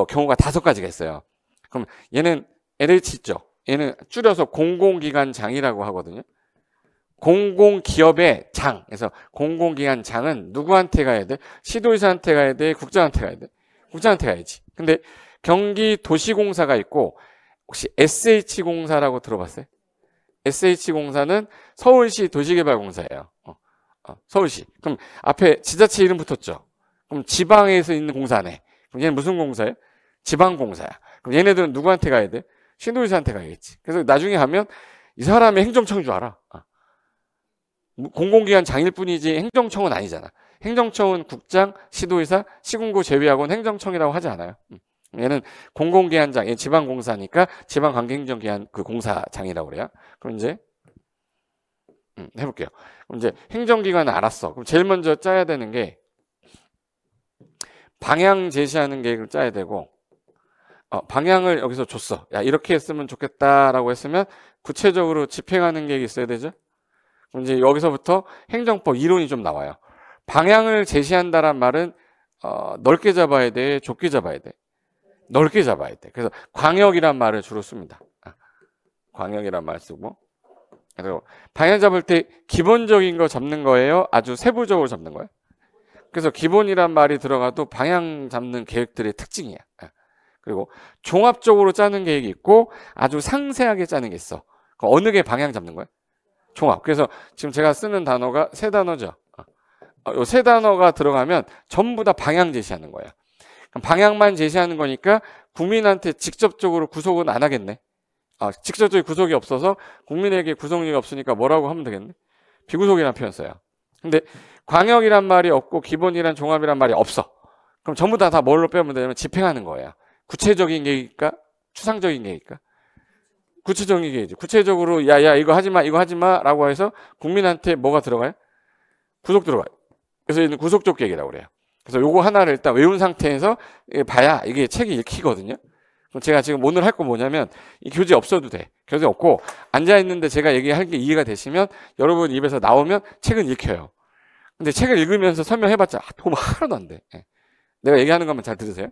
경우가 5가지가 있어요. 그럼 얘는 LH 있죠. 얘는 줄여서 공공기관장이라고 하거든요. 공공기업의 장. 그래서 공공기관장은 누구한테 가야 돼? 시도지사한테 가야 돼? 국장한테 가야 돼? 국장한테 가야지. 근데 경기도시공사가 있고, 혹시 SH공사라고 들어봤어요? SH공사는 서울시 도시개발공사예요. 서울시. 그럼 앞에 지자체 이름 붙었죠. 그럼 지방에서 있는 공사네. 그럼 얘는 무슨 공사예요? 지방공사야. 그럼 얘네들은 누구한테 가야 돼? 시도지사한테 가야겠지. 그래서 나중에 가면 이 사람이 행정청인 줄 알아. 공공기관 장일 뿐이지 행정청은 아니잖아. 행정청은 국장, 시도지사, 시군구 제외하고는 행정청이라고 하지 않아요. 얘는 공공기관장, 얘는 지방공사니까 지방관계행정기관 그 공사장이라고 그래요. 그럼 이제 해볼게요. 그럼 이제 행정기관은 알았어. 그럼 제일 먼저 짜야 되는 게 방향 제시하는 계획을 짜야 되고, 방향을 여기서 줬어. 야, 이렇게 했으면 좋겠다라고 했으면 구체적으로 집행하는 계획이 있어야 되죠. 그럼 이제 여기서부터 행정법 이론이 좀 나와요. 방향을 제시한다란 말은 넓게 잡아야 돼, 좁게 잡아야 돼? 넓게 잡아야 돼. 그래서 광역이란 말을 주로 씁니다. 광역이란 말 쓰고. 그래서 방향 잡을 때 기본적인 거 잡는 거예요? 아주 세부적으로 잡는 거예요? 그래서 기본이란 말이 들어가도 방향 잡는 계획들의 특징이야. 그리고 종합적으로 짜는 계획이 있고 아주 상세하게 짜는 게 있어. 어느 게 방향 잡는 거야? 종합. 그래서 지금 제가 쓰는 단어가 3단어죠. 이 3단어가 들어가면 전부 다 방향 제시하는 거예요. 그럼 방향만 제시하는 거니까 국민한테 직접적으로 구속은 안 하겠네. 직접적인 구속이 없어서 국민에게 구속력이 없으니까 뭐라고 하면 되겠네? 비구속이라는 표현 써요. 근데 광역이란 말이 없고 기본이란 종합이란 말이 없어. 그럼 전부 다 뭘로 빼면 되냐면 집행하는 거예요. 구체적인 계획일까? 추상적인 계획일까? 구체적인 계획이지. 구체적으로 야 이거 하지 마, 이거 하지 마라고 해서 국민한테 뭐가 들어가요? 구속 들어가요. 그래서 얘는 구속적 계획이라고 그래요. 그래서 요거 하나를 일단 외운 상태에서 봐야 이게 책이 읽히거든요. 그럼 제가 지금 오늘 할 거 뭐냐면 이 교재 없어도 돼. 교재 없고 앉아 있는데 제가 얘기할 게 이해가 되시면 여러분 입에서 나오면 책은 읽혀요. 근데 책을 읽으면서 설명해봤자 도움 하나도 안 돼. 내가 얘기하는 것만 잘 들으세요.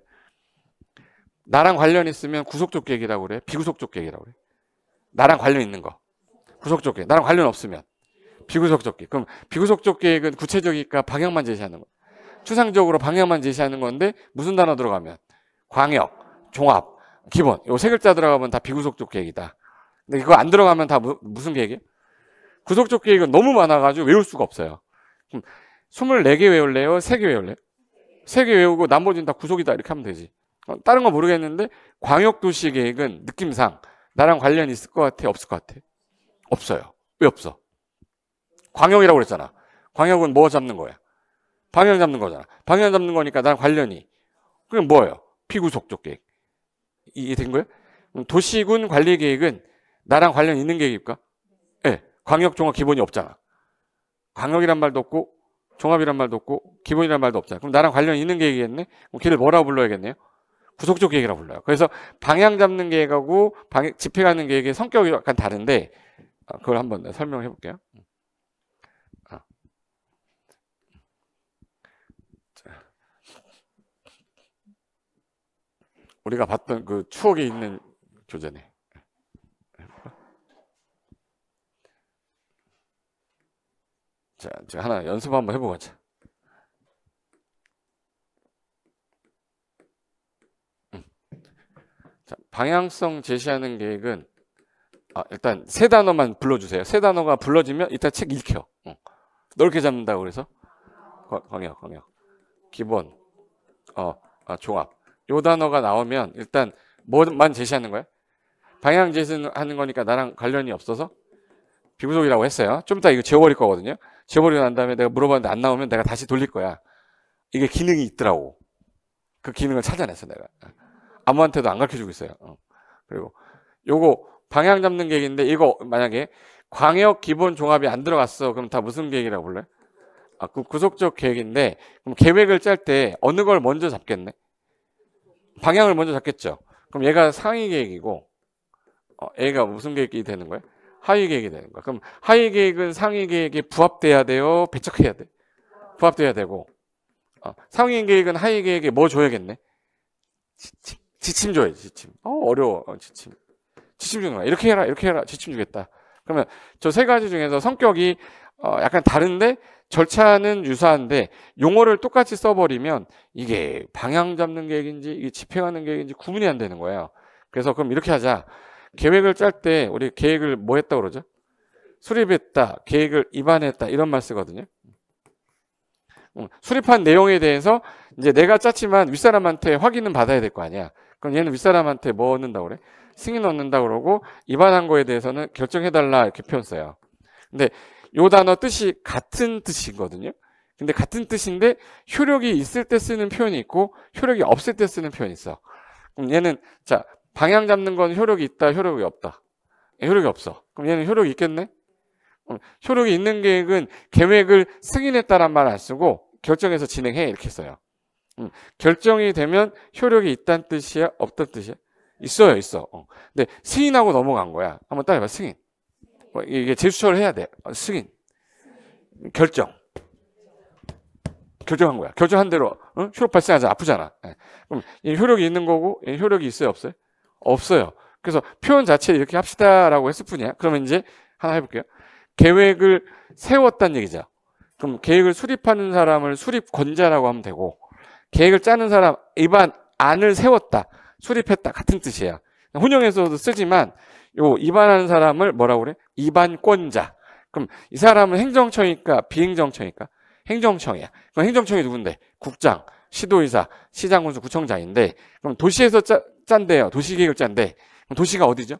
나랑 관련 있으면 구속적 계획이라고 그래. 비구속적 계획이라고 그래. 나랑 관련 있는 거. 구속적 계획. 나랑 관련 없으면 비구속적 계획. 그럼 비구속적 계획은 구체적이니까 방향만 제시하는 거. 추상적으로 방향만 제시하는 건데 무슨 단어 들어가면 광역, 종합, 기본. 요 세 글자 들어가면 다 비구속적 계획이다. 근데 이거 안 들어가면 다 무슨 계획이에요? 구속적 계획은 너무 많아가지고 외울 수가 없어요. 그럼 24개 외울래요? 3개 외울래요? 3개 외우고 나머지는 다 구속이다 이렇게 하면 되지. 다른 거 모르겠는데 광역도시 계획은 느낌상 나랑 관련 있을 것 같아? 없을 것 같아? 없어요. 왜 없어? 광역이라고 그랬잖아. 광역은 뭐 잡는 거야? 방향 잡는 거잖아. 방향 잡는 거니까 나랑 관련이. 그럼 뭐예요? 비구속적 계획. 이해된 거예요? 도시군 관리 계획은 나랑 관련 있는 계획일까? 네. 광역, 종합, 기본이 없잖아. 광역이란 말도 없고 종합이란 말도 없고 기본이란 말도 없잖아. 그럼 나랑 관련 있는 계획이겠네? 그럼 걔를 뭐라고 불러야겠네요? 구속적 계획이라고 불러요. 그래서 방향 잡는 계획하고 집행하는 계획의 성격이 약간 다른데 그걸 한번 설명해 볼게요. 우리가 봤던 그 추억에 있는 교재네. 자, 제가 하나 연습 한번 해보자. 자, 방향성 제시하는 계획은 일단 세 단어만 불러주세요. 세 단어가 불러지면 일단 책 읽혀. 넓게 잡는다고 그래서 광역, 기본, 종합. 요 단어가 나오면 일단 뭐만 제시하는 거야? 방향 제시하는 거니까 나랑 관련이 없어서 비구속이라고 했어요. 좀 이따 이거 지워버릴 거거든요. 지워버리고 난 다음에 내가 물어봤는데 안 나오면 내가 다시 돌릴 거야. 이게 기능이 있더라고. 그 기능을 찾아냈어 내가. 아무한테도 안 가르쳐주고 있어요. 그리고 요거 방향 잡는 계획인데 이거 만약에 광역 기본 종합이 안 들어갔어. 그럼 다 무슨 계획이라고 불러요? 그 구속적 계획인데 그럼 계획을 짤 때 어느 걸 먼저 잡겠네? 방향을 먼저 잡겠죠. 그럼 얘가 상위 계획이고 얘가 무슨 계획이 되는 거야? 하위 계획이 되는 거야. 그럼 하위 계획은 상위 계획에 부합돼야 돼요? 배척해야 돼? 부합돼야 되고 상위 계획은 하위 계획에 뭐 줘야겠네? 지침 줘야지. 지침. 어려워. 지침 주는 거야. 이렇게 해라. 지침 주겠다. 그러면 저 세 가지 중에서 성격이 약간 다른데 절차는 유사한데 용어를 똑같이 써버리면 이게 방향 잡는 계획인지 이게 집행하는 계획인지 구분이 안 되는 거예요. 그래서 그럼 이렇게 하자. 계획을 짤 때 우리 계획을 뭐 했다 그러죠? 수립했다, 계획을 입안했다 이런 말 쓰거든요. 수립한 내용에 대해서 이제 내가 짰지만 윗사람한테 확인은 받아야 될 거 아니야. 그럼 얘는 윗사람한테 뭐 얻는다고 그래? 승인 얻는다고 그러고 입안한 거에 대해서는 결정해달라 이렇게 표현 써요. 근데 요 단어 뜻이 같은 뜻이거든요. 근데 같은 뜻인데 효력이 있을 때 쓰는 표현이 있고 효력이 없을 때 쓰는 표현이 있어. 그럼 얘는 자 방향 잡는 건 효력이 있다, 효력이 없다. 효력이 없어. 그럼 얘는 효력이 있겠네? 효력이 있는 계획은 계획을 승인했다란 말 안 쓰고 결정해서 진행해 이렇게 써요. 결정이 되면 효력이 있다는 뜻이야? 없다는 뜻이야? 있어. 근데 승인하고 넘어간 거야. 한번 따라해봐. 승인. 이게 재수처를 해야 돼. 승인. 결정한 거야. 결정한 대로 효력 발생하자 아프잖아. 그럼 이 효력이 있는 거고 효력이 있어요? 없어요? 없어요. 그래서 표현 자체 이렇게 합시다라고 했을 뿐이야. 그러면 이제 하나 해볼게요. 계획을 세웠다는 얘기죠. 그럼 계획을 수립하는 사람을 수립권자라고 하면 되고 계획을 짜는 사람 입안을 세웠다. 수립했다. 같은 뜻이에요. 혼용에서도 쓰지만 요 입안하는 사람을 뭐라고 그래? 입안권자. 그럼 이 사람은 행정처니까 비행정처니까? 행정청이야. 그럼 행정청이 누군데? 국장, 시도의사, 시장, 군수, 구청장인데 그럼 도시에서 짠대요. 도시계획을 짠대. 그럼 도시가 어디죠?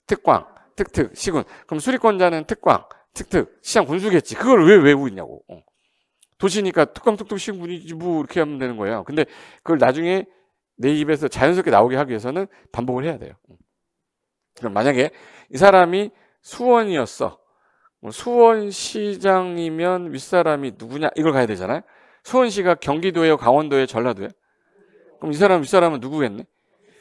특광, 특특, 시군. 그럼 수립권자는 특광, 특특, 시장, 군수겠지. 그걸 왜 외우고 있냐고. 도시니까 특광, 특특, 시군, 군이지 뭐 이렇게 하면 되는 거예요. 근데 그걸 나중에 내 입에서 자연스럽게 나오게 하기 위해서는 반복을 해야 돼요. 그럼 만약에 이 사람이 수원이었어. 수원시장이면 윗사람이 누구냐 이걸 가야 되잖아요. 수원시가 경기도예요, 강원도예요, 전라도예요? 그럼 이 사람 윗사람은 누구겠네?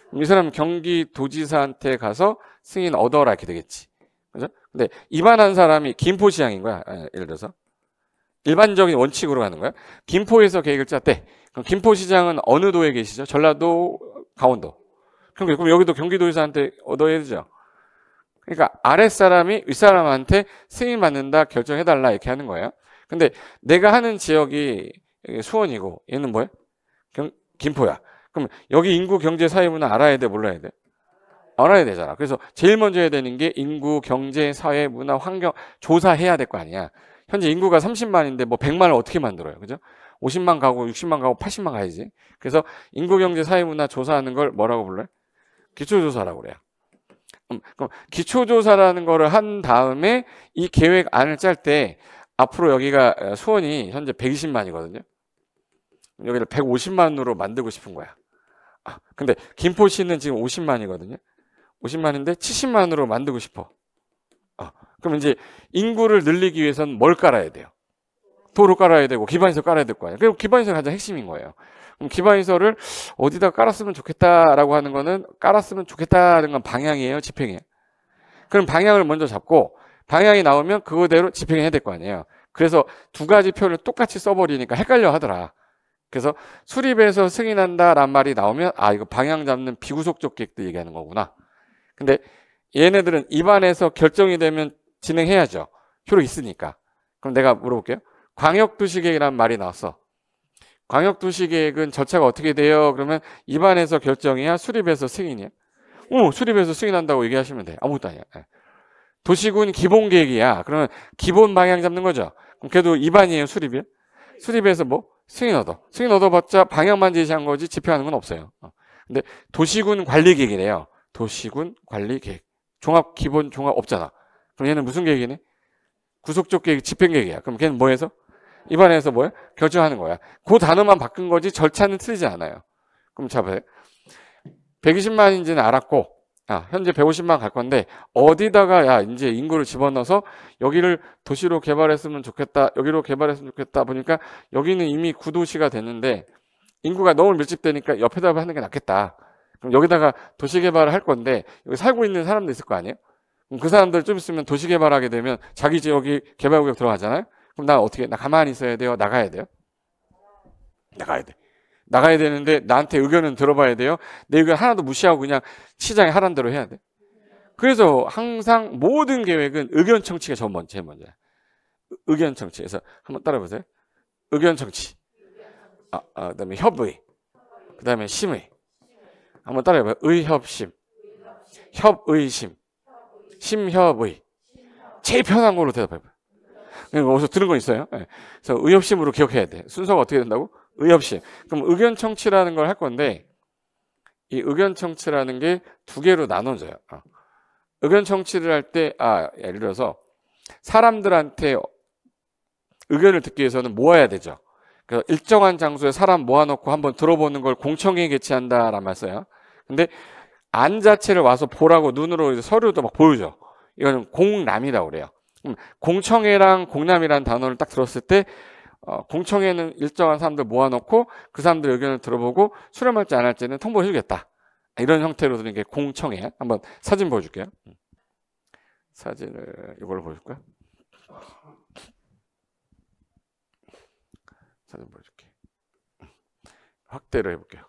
그럼 이 사람은 경기도지사한테 가서 승인 얻어라 이렇게 되겠지. 그죠? 근데 입안한 사람이 김포시장인 거야. 예를 들어서 일반적인 원칙으로 가는 거야. 김포에서 계획을 짰대. 그럼 김포시장은 어느 도에 계시죠? 전라도, 강원도. 그럼 여기도 경기도지사한테 얻어야 되죠. 그러니까 아랫사람이 윗사람한테 승인 받는다, 결정해달라 이렇게 하는 거예요. 근데 내가 하는 지역이 수원이고 얘는 뭐야? 김포야. 그럼 여기 인구, 경제, 사회, 문화 알아야 돼, 몰라야 돼? 알아야 되잖아. 그래서 제일 먼저 해야 되는 게 인구, 경제, 사회, 문화, 환경 조사해야 될 거 아니야. 현재 인구가 30만인데 뭐 100만을 어떻게 만들어요? 그죠? 50만 가고 60만 가고 80만 가야지. 그래서 인구, 경제, 사회, 문화 조사하는 걸 뭐라고 불러요? 기초조사라고 그래요. 그럼 기초조사라는 거를 한 다음에 이 계획안을 짤 때 앞으로 여기가 수원이 현재 120만이거든요. 여기를 150만으로 만들고 싶은 거야. 근데 김포시는 지금 50만이거든요. 50만인데 70만으로 만들고 싶어. 그럼 이제 인구를 늘리기 위해서는 뭘 깔아야 돼요? 도로 깔아야 되고 기반시설 깔아야 될 거 아니에요. 그리고 기반시설이 가장 핵심인 거예요. 그럼 기반시설을 어디다 깔았으면 좋겠다라고 하는 거는 깔았으면 좋겠다는 건 방향이에요, 집행이에요? 그럼 방향을 먼저 잡고 방향이 나오면 그거대로 집행해야 될 거 아니에요. 그래서 두 가지 표현을 똑같이 써버리니까 헷갈려 하더라. 그래서 수립해서 승인한다란 말이 나오면 이거 방향 잡는 비구속적 계획도 얘기하는 거구나. 근데 얘네들은 입안에서 결정이 되면 진행해야죠. 효력 있으니까. 그럼 내가 물어볼게요. 광역도시계획이라는 말이 나왔어. 광역도시계획은 절차가 어떻게 돼요? 그러면 입안에서 결정이야? 수립해서 승인이야? 수립해서 승인한다고 얘기하시면 돼. 아무것도 아니야. 도시군 기본계획이야. 그러면 기본 방향 잡는 거죠. 그럼 걔도 입안이에요? 수립이에요? 수립해서 뭐? 승인 얻어. 승인 얻어봤자 방향만 제시한 거지 집행하는 건 없어요. 근데 도시군 관리계획이래요. 도시군 관리계획. 기본 종합 없잖아. 그럼 얘는 무슨 계획이네? 구속적 계획, 집행계획이야. 그럼 걔는 뭐 해서? 입안에서 뭐야? 결정하는 거야. 그 단어만 바꾼 거지 절차는 틀리지 않아요. 그럼 잡아요. 120만인지는 알았고, 현재 150만 갈 건데 어디다가 이제 인구를 집어넣어서 여기를 도시로 개발했으면 좋겠다, 여기로 개발했으면 좋겠다 보니까 여기는 이미 구도시가 됐는데 인구가 너무 밀집되니까 옆에다 하는 게 낫겠다. 그럼 여기다가 도시 개발을 할 건데 여기 살고 있는 사람도 있을 거 아니에요? 그럼 그 사람들 좀 있으면 도시 개발하게 되면 자기 지역이 개발구역 들어가잖아요. 그럼 나 어떻게? 나 가만히 있어야 돼요? 나가야 돼요? 나가야 돼. 나가야 되는데 나한테 의견은 들어봐야 돼요. 내 의견 하나도 무시하고 그냥 시장에 하라는 대로 해야 돼. 그래서 항상 모든 계획은 의견 청취가 제일 먼저야. 의견 청취에서 한번 따라해보세요. 의견 청취. 그다음에 협의. 그다음에 심의. 한번 따라해봐요. 의협심. 협의심. 심협의. 제일 편한 걸로 대답해봐요. 어디서 들은 건 있어요. 그래서 의협심으로 기억해야 돼. 순서가 어떻게 된다고? 의협심. 그럼 의견 청취라는 걸 할 건데 이 의견 청취라는 게 두 개로 나눠져요. 의견 청취를 할 때 예를 들어서 사람들한테 의견을 듣기 위해서는 모아야 되죠. 그래서 일정한 장소에 사람 모아놓고 한번 들어보는 걸 공청회 개최한다라는 말 써요. 근데 안 자체를 와서 보라고 눈으로 서류도 막 보여줘. 이거는 공람이라고 그래요. 공청회랑 공람이라는 단어를 딱 들었을 때 공청회는 일정한 사람들 모아놓고 그 사람들 의견을 들어보고 수렴할지 안 할지는 통보해 주겠다. 이런 형태로 드는 게 공청회. 한번 사진 보여줄게요. 사진을 이걸로 보여줄까요? 사진 보여줄게. 확대로 해볼게요.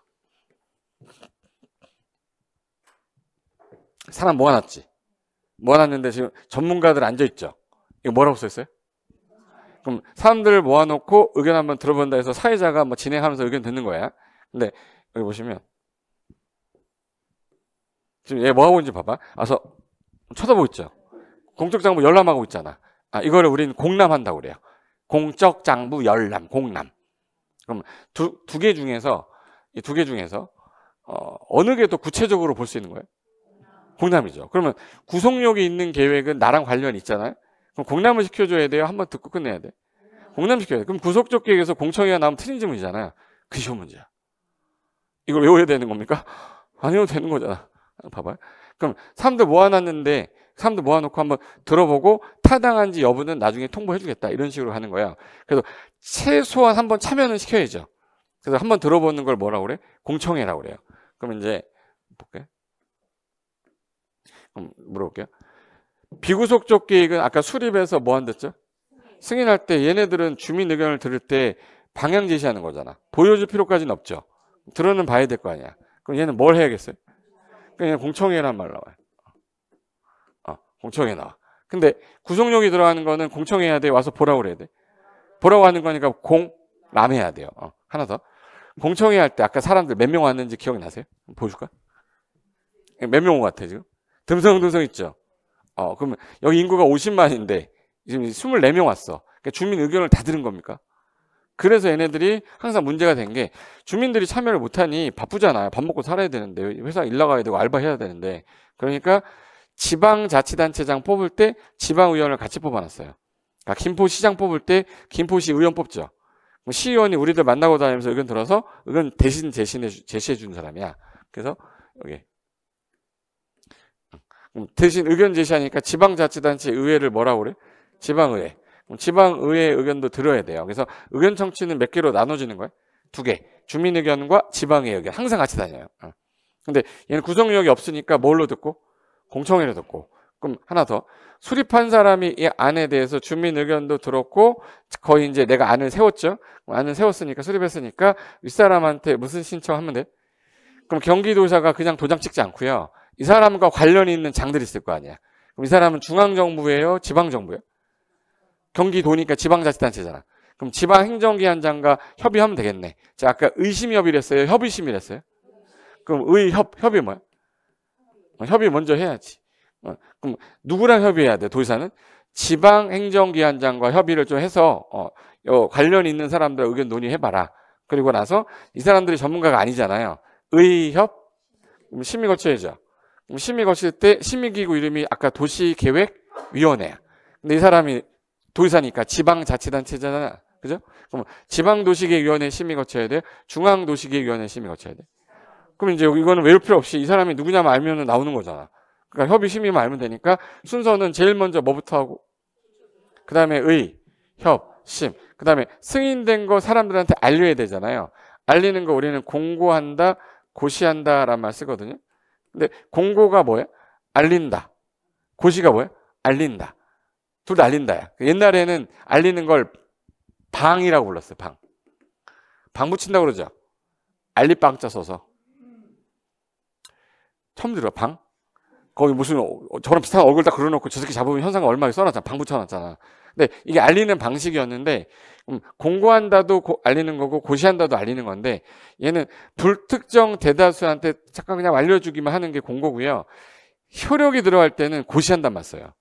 사람 모아놨지? 모아놨는데 지금 전문가들 앉아있죠? 이거 뭐라고 써있어요? 그럼 사람들을 모아놓고 의견 한번 들어본다 해서 사회자가 뭐 진행하면서 의견 듣는 거야. 근데 여기 보시면 지금 얘 뭐하고 있는지 봐봐. 와서 쳐다보고 있죠. 공적 장부 열람하고 있잖아. 이거를 우리는 공람한다고 그래요. 공적 장부 열람, 공람. 그럼 두 개 중에서 이 두 개 중에서 어느 게 더 구체적으로 볼 수 있는 거예요? 공람이죠. 그러면 구속력이 있는 계획은 나랑 관련이 있잖아요. 그럼 공람을 시켜줘야 돼요? 한번 듣고 끝내야 돼? 공람 시켜야 돼. 그럼 구속적 계획에서 공청회가 나오면 틀린 질문이잖아요. 그게 쉬운 문제야. 이걸 외워야 되는 겁니까? 안 외워도 되는 거잖아. 봐봐요. 그럼 사람들 모아놨는데 사람들 모아놓고 한번 들어보고 타당한지 여부는 나중에 통보해주겠다. 이런 식으로 하는 거예요. 그래서 최소한 한번 참여는 시켜야죠. 그래서 한번 들어보는 걸 뭐라고 그래? 공청회라고 그래요. 그럼 이제 볼게요. 그럼 물어볼게요. 비구속적 계획은 아까 수립해서 뭐 한댔죠? 승인할 때 얘네들은 주민 의견을 들을 때 방향 제시하는 거잖아. 보여줄 필요까지는 없죠. 들어는 봐야 될 거 아니야. 그럼 얘는 뭘 해야겠어요? 그냥 공청회란 말 나와요. 공청회 나와. 근데 구속력이 들어가는 거는 공청회 해야 돼. 와서 보라고 그래야 돼. 보라고 하는 거니까 공람해야 돼요. 하나 더. 공청회 할 때 아까 사람들 몇 명 왔는지 기억나세요? 보여줄까? 몇 명 온 것 같아 지금? 듬성듬성 있죠? 그러면 여기 인구가 50만인데 지금 24명 왔어. 그러니까 주민 의견을 다 들은 겁니까? 그래서 얘네들이 항상 문제가 된 게 주민들이 참여를 못하니 바쁘잖아요. 밥 먹고 살아야 되는데 회사 일 나가야 되고 알바해야 되는데 그러니까 지방자치단체장 뽑을 때 지방의원을 같이 뽑아놨어요. 그러니까 김포시장 뽑을 때 김포시 의원 뽑죠. 시의원이 우리들 만나고 다니면서 의견 들어서 의견 대신 제시해 준 사람이야. 그래서 여기 대신 의견 제시하니까 지방자치단체 의회를 뭐라고 그래? 지방의회. 지방의회 의견도 들어야 돼요. 그래서 의견 청취는 몇 개로 나눠지는 거예요? 2개. 주민 의견과 지방의회 의견. 항상 같이 다녀요. 근데 얘는 구속력이 없으니까 뭘로 듣고? 공청회로 듣고. 그럼 하나 더. 수립한 사람이 이 안에 대해서 주민 의견도 들었고 거의 이제 내가 안을 세웠죠. 안을 세웠으니까 수립했으니까 윗사람한테 무슨 신청하면 돼? 그럼 경기도사가 그냥 도장 찍지 않고요. 이 사람과 관련이 있는 장들이 있을 거 아니야. 그럼 이 사람은 중앙정부예요? 지방정부예요? 경기도니까 지방자치단체잖아. 그럼 지방행정기관장과 협의하면 되겠네. 자, 아까 의심협의를 했어요? 협의심을 했어요? 그럼 협의 뭐야? 협의 먼저 해야지. 그럼 누구랑 협의해야 돼? 도지사는 지방행정기관장과 협의를 좀 해서 관련 있는 사람들 의견 논의해봐라. 그리고 나서 이 사람들이 전문가가 아니잖아요. 의협 심의 거쳐야죠. 그럼 심의 거칠 때 심의기구 이름이 아까 도시계획위원회야. 근데 이 사람이 도지사니까 지방자치단체잖아. 그죠? 그럼 지방도시계획위원회 심의 거쳐야 돼? 중앙도시계획위원회 심의 거쳐야 돼? 그럼 이제 이거는 외울 필요 없이 이 사람이 누구냐만 알면 나오는 거잖아. 그러니까 협의 심의만 알면 되니까 순서는 제일 먼저 뭐부터 하고 그 다음에 의, 협, 심 그 다음에 승인된 거 사람들한테 알려야 되잖아요. 알리는 거 우리는 공고한다, 고시한다 라는 말 쓰거든요. 근데 공고가 뭐야? 알린다. 고시가 뭐야? 알린다. 둘 다 알린다야. 옛날에는 알리는 걸 방이라고 불렀어요. 방 붙인다고 그러죠. 알리빵자 써서. 처음 들어. 방? 거기 무슨 저런 비슷한 얼굴 딱 그려놓고 저 새끼 잡으면 현상금 얼마에 써놨잖아. 방 붙여놨잖아. 근데 이게 알리는 방식이었는데 공고한다도 알리는 거고 고시한다도 알리는 건데 얘는 불특정 대다수한테 잠깐 그냥 알려주기만 하는 게 공고고요. 효력이 들어갈 때는 고시한단 말 써요.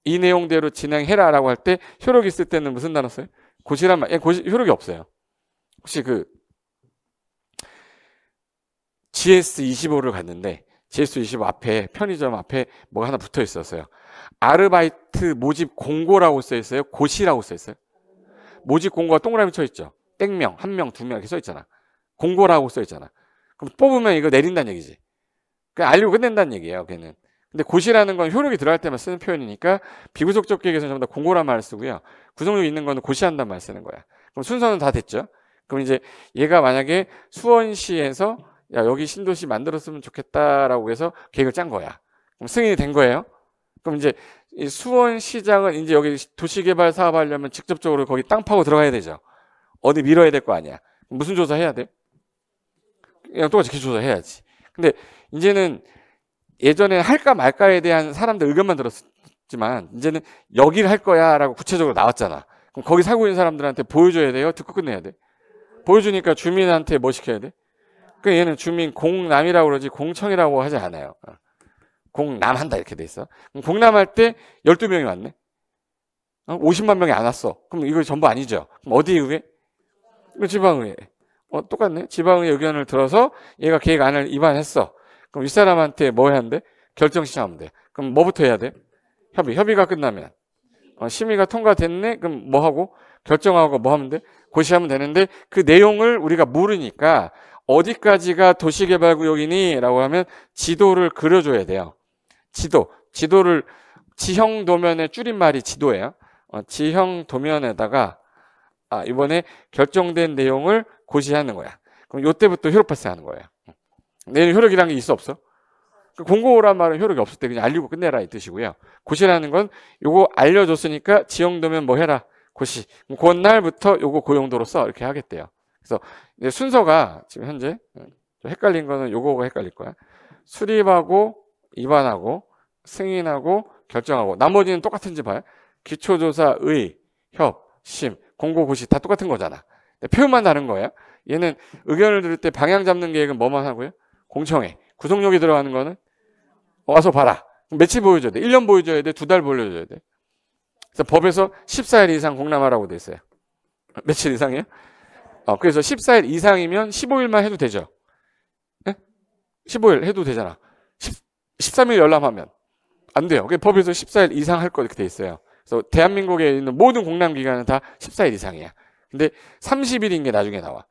이 내용대로 진행해라라고 할 때 효력이 있을 때는 무슨 단어 써요? 고시란 말. 효력이 없어요. 혹시 그 GS25를 갔는데 GS25 앞에 편의점 앞에 뭐가 하나 붙어 있었어요. 아르바이트 모집 공고라고 써 있어요? 고시라고 써 있어요? 모집 공고가 동그라미 쳐 있죠. 땡명, 1명, 2명 이렇게 써 있잖아. 공고라고 써 있잖아. 그럼 뽑으면 이거 내린다는 얘기지. 그냥 알리고 끝낸다는 얘기예요. 걔는. 근데 고시라는 건 효력이 들어갈 때만 쓰는 표현이니까 비구속적 계획에서는 전부 다 공고란 말을 쓰고요. 구속력 있는 거는 고시한다는 말 쓰는 거야. 그럼 순서는 다 됐죠. 그럼 이제 얘가 만약에 수원시에서 야 여기 신도시 만들었으면 좋겠다라고 해서 계획을 짠 거야. 그럼 승인이 된 거예요. 그럼 이제 이 수원시장은 이제 여기 도시개발 사업하려면 직접적으로 거기 땅 파고 들어가야 되죠. 어디 밀어야 될 거 아니야. 무슨 조사 해야 돼? 그냥 똑같이 기초조사 해야지. 근데 이제는 예전에 할까 말까에 대한 사람들 의견만 들었지만 이제는 여기를 할 거야 라고 구체적으로 나왔잖아. 그럼 거기 살고 있는 사람들한테 보여줘야 돼요? 듣고 끝내야 돼? 보여주니까 주민한테 뭐 시켜야 돼? 그러니까 얘는 주민 공남이라고 그러지 공청이라고 하지 않아요. 공남한다 이렇게 돼 있어. 그럼 공남할 때 12명이 왔네. 50만 명이 안 왔어. 그럼 이거 전부 아니죠. 그럼 어디 의회? 지방의회. 똑같네. 지방의회 의견을 들어서 얘가 계획안을 입안했어. 그럼 윗사람한테 뭐 해야 하는데? 결정 신청하면 돼. 그럼 뭐부터 해야 돼? 협의가 끝나면 심의가 통과됐네. 그럼 뭐 하고? 결정하고 뭐 하면 돼? 고시하면 되는데 그 내용을 우리가 모르니까 어디까지가 도시개발구역이니? 라고 하면 지도를 그려줘야 돼요. 지도를 지형 도면의 줄임말이 지도예요. 지형 도면에다가 이번에 결정된 내용을 고시하는 거야. 그럼 이때부터 효력 발생하는 거예요. 내는 효력이란 게 있어 없어? 공고란 말은 효력이 없을 때 그냥 알리고 끝내라 이 뜻이고요. 고시라는 건 요거 알려줬으니까 지형 도면 뭐 해라 고시. 그날부터 요거 고용도로 써 이렇게 하겠대요. 그래서 이제 순서가 지금 현재 좀 헷갈린 거는 요거가 헷갈릴 거야. 수립하고 입안하고 승인하고 결정하고 나머지는 똑같은지 봐요. 기초조사, 의, 협, 심, 공고, 고시 다 똑같은 거잖아. 표현만 다른 거예요. 얘는 의견을 들을 때 방향 잡는 계획은 뭐만 하고요? 공청회. 구속력이 들어가는 거는 와서 봐라. 며칠 보여줘야 돼? 1년 보여줘야 돼? 2달 보여줘야 돼? 그래서 법에서 14일 이상 공람하라고 돼 있어요. 며칠 이상이에요? 그래서 14일 이상이면 15일만 해도 되죠. 네? 15일 해도 되잖아. 13일 열람하면 안 돼요. 법에서 14일 이상 할 거 이렇게 돼 있어요. 그래서 대한민국에 있는 모든 공람 기간은 다 14일 이상이야. 근데 30일인 게 나중에 나와.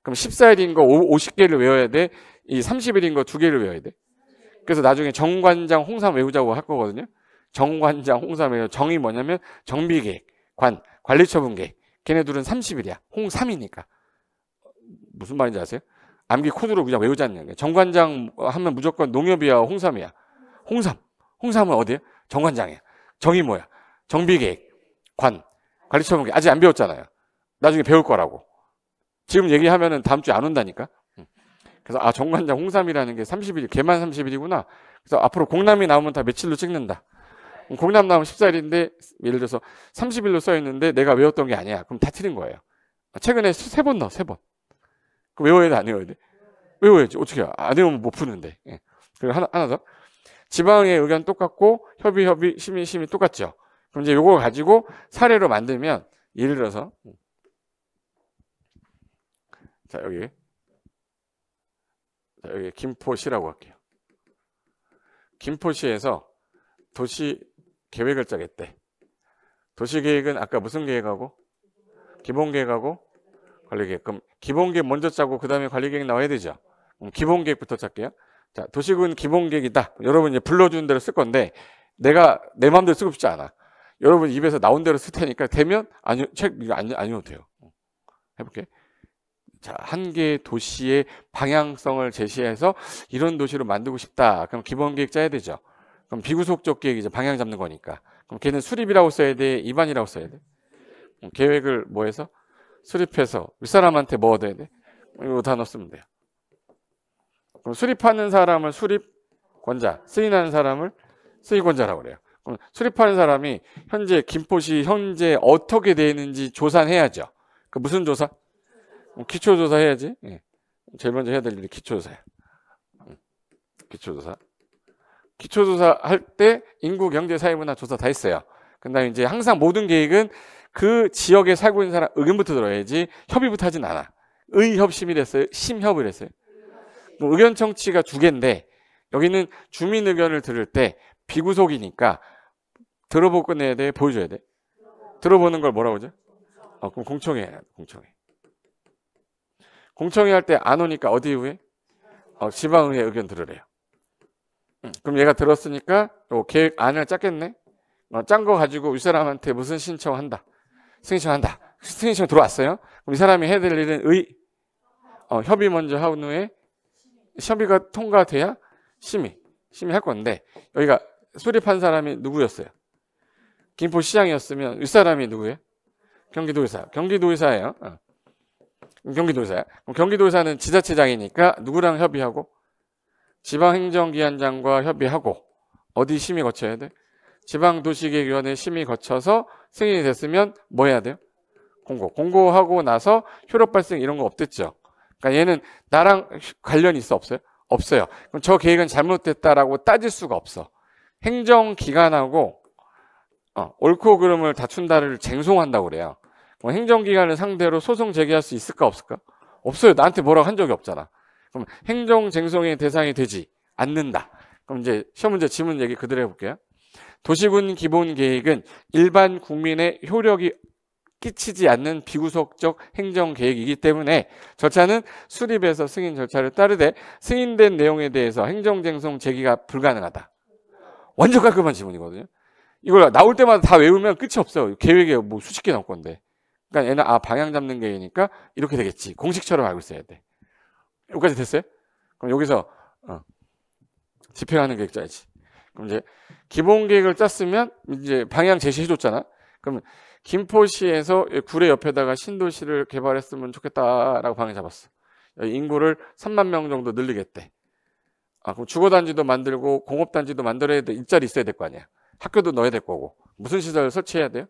그럼 14일인 거 50개를 외워야 돼? 이 30일인 거 2개를 외워야 돼? 그래서 나중에 정관장 홍삼 외우자고 할 거거든요. 정관장 홍삼 외워. 정이 뭐냐면 정비계획, 관리처분계획. 걔네들은 30일이야. 홍삼이니까. 무슨 말인지 아세요? 암기 코드로 그냥 외우자는 거예요. 정관장 하면 무조건 농협이야, 홍삼이야. 홍삼은 어디야? 정관장이야. 정이 뭐야? 정비계획, 관리처분계획. 아직 안 배웠잖아요. 나중에 배울 거라고. 지금 얘기하면은 다음 주에 안 온다니까. 그래서 정관장 홍삼이라는 게 30일, 걔만 30일이구나. 그래서 앞으로 공람이 나오면 다 며칠로 찍는다. 공람 나오면 14일인데 예를 들어서 30일로 써 있는데 내가 외웠던 게 아니야. 그럼 다 틀린 거예요. 최근에 3번 넣어, 3번. 그럼 외워야 돼, 안 외워야 돼? 외워야지. 어떻게 해? 안 외우면 못 푸는데. 예. 그리고 하나 더. 지방의 의견 똑같고 협의, 심의 똑같죠. 그럼 이제 요거 가지고 사례로 만들면 예를 들어서 자, 여기 김포시라고 할게요. 김포시에서 도시 계획을 짜겠대. 도시계획은 아까 무슨 계획하고? 기본계획하고 관리계획. 그럼 기본계획 먼저 짜고 그 다음에 관리계획 나와야 되죠. 그럼 기본계획부터 짤게요. 자, 도시군 기본계획이다. 여러분 이제 불러주는 대로 쓸 건데 내가 내 마음대로 쓰고 싶지 않아. 여러분 입에서 나온 대로 쓸 테니까 되면 이거 아니어도 돼요. 해볼게. 자, 한 개의 도시의 방향성을 제시해서 이런 도시로 만들고 싶다. 그럼 기본계획 짜야 되죠. 그럼 비구속적 계획 이제 방향 잡는 거니까. 그럼 걔는 수립이라고 써야 돼? 입안이라고 써야 돼? 계획을 뭐 해서? 수립해서 윗사람한테 뭐 얻어야 돼? 이거 다 넣었으면 돼요. 그럼 수립하는 사람을 수립권자, 승인하는 사람을 승인권자라고 그래요. 그럼 수립하는 사람이 현재 김포시 현재 어떻게 되는지 조사는 해야죠. 그 무슨 조사? 기초조사 해야지. 예. 제일 먼저 해야 될 일이 기초조사야. 기초조사. 기초조사 할 때 인구, 경제, 사회문화 조사 다 했어요. 그 다음에 이제 항상 모든 계획은 그 지역에 살고 있는 사람 의견부터 들어야지 협의부터 하진 않아. 의협심이 했어요? 심협을 했어요? 의견 청취가 2개인데 여기는 주민 의견을 들을 때 비구속이니까 들어보고 끝내야 돼? 보여줘야 돼? 들어보는 걸 뭐라고 하죠? 그럼 공청회 해야 돼. 공청회 할 때 안 오니까 어디 후에? 지방의회 의견 들으래요. 그럼 얘가 들었으니까 요 계획안을 짰겠네? 짠 거 가지고 이 사람한테 무슨 신청한다? 승인청한다. 승인청 들어왔어요? 그럼 이 사람이 해야 될 일은 협의 먼저 한 후에 협의가 통과돼야 심의할 건데 여기가 수립한 사람이 누구였어요? 김포시장이었으면 이 사람이 누구예요? 경기도의사예요. 경기도의사야. 그럼 경기도의사는 지자체장이니까 누구랑 협의하고? 지방행정기관장과 협의하고 어디 심의 거쳐야 돼? 지방도시계획위원회 심의 거쳐서 승인이 됐으면 뭐 해야 돼요? 공고하고 나서 효력 발생 이런 거 없댔죠. 그러니까 얘는 나랑 관련이 있어 없어요? 없어요. 그럼 저 계획은 잘못됐다라고 따질 수가 없어. 행정기관하고 옳고 그름을 다툰다를 쟁송한다고 그래요. 행정기관을 상대로 소송 제기할 수 있을까 없을까? 없어요. 나한테 뭐라고 한 적이 없잖아. 그럼 행정쟁송의 대상이 되지 않는다. 그럼 이제 시험 문제 지문 얘기 그대로 해볼게요. 도시군 기본계획은 일반 국민의 효력이 끼치지 않는 비구속적 행정계획이기 때문에 절차는 수립에서 승인 절차를 따르되 승인된 내용에 대해서 행정쟁송 제기가 불가능하다. 완전 깔끔한 지문이거든요. 이걸 나올 때마다 다 외우면 끝이 없어요. 계획에 뭐 수십 개 나올 건데. 그러니까 얘는 방향 잡는 계획이니까 이렇게 되겠지. 공식처럼 알고 있어야 돼. 여기까지 됐어요? 그럼 여기서 집행하는 계획 짜야지. 그럼 이제 기본 계획을 짰으면 이제 방향 제시해줬잖아. 그럼 김포시에서 구례 옆에다가 신도시를 개발했으면 좋겠다라고 방향 잡았어. 인구를 3만 명 정도 늘리겠대. 그럼 주거단지도 만들고 공업단지도 만들어야 돼. 일자리 있어야 될 거 아니야. 학교도 넣어야 될 거고. 무슨 시설을 설치해야 돼요?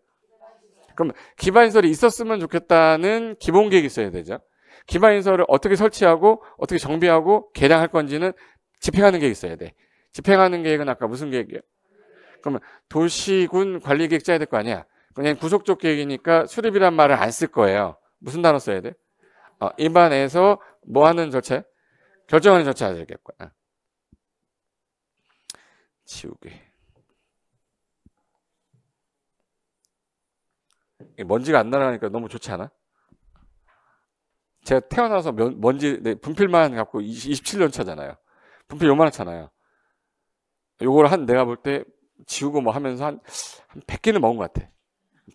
그럼 기반시설이 있었으면 좋겠다는 기본 계획이 있어야 되죠. 기반시설을 어떻게 설치하고 어떻게 정비하고 개량할 건지는 집행하는 계획이 있어야 돼. 집행하는 계획은 아까 무슨 계획이에요? 그러면 도시군 관리 계획 짜야 될 거 아니야. 그냥 구속적 계획이니까 수립이란 말을 안 쓸 거예요. 무슨 단어 써야 돼? 입안에서 뭐 하는 절차? 결정하는 절차 해야 되겠고. 지우개. 먼지가 안 날아가니까 너무 좋지 않아? 제가 태어나서 먼지 분필만 갖고 27년 차잖아요. 분필 요만하잖아요. 요걸 내가 볼 때 지우고 뭐 하면서 한 100개는 먹은 것 같아.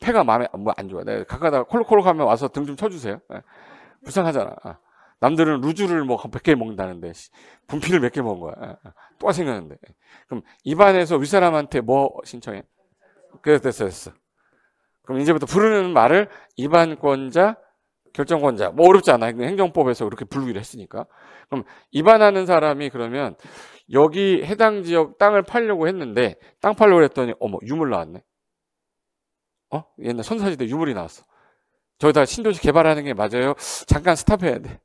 폐가 마음에 안 좋아. 내가 가끔가다 콜록콜록 하면 와서 등 좀 쳐주세요. 불쌍하잖아. 남들은 루즈를 뭐 100개 먹는다는데 분필을 몇 개 먹은 거야. 또 생겼는데. 그럼 입안에서 윗사람한테 뭐 신청해? 그래서 됐어. 그럼 이제부터 부르는 말을 입안권자, 결정권자. 뭐 어렵지 않아. 행정법에서 그렇게 부르기로 했으니까. 그럼 입안하는 사람이 그러면 여기 해당 지역 땅을 팔려고 했는데 땅 팔려고 했더니 어머 유물 나왔네. 옛날 선사시대 유물이 나왔어. 저기다 신도시 개발하는 게 맞아요? 잠깐 스탑해야 돼.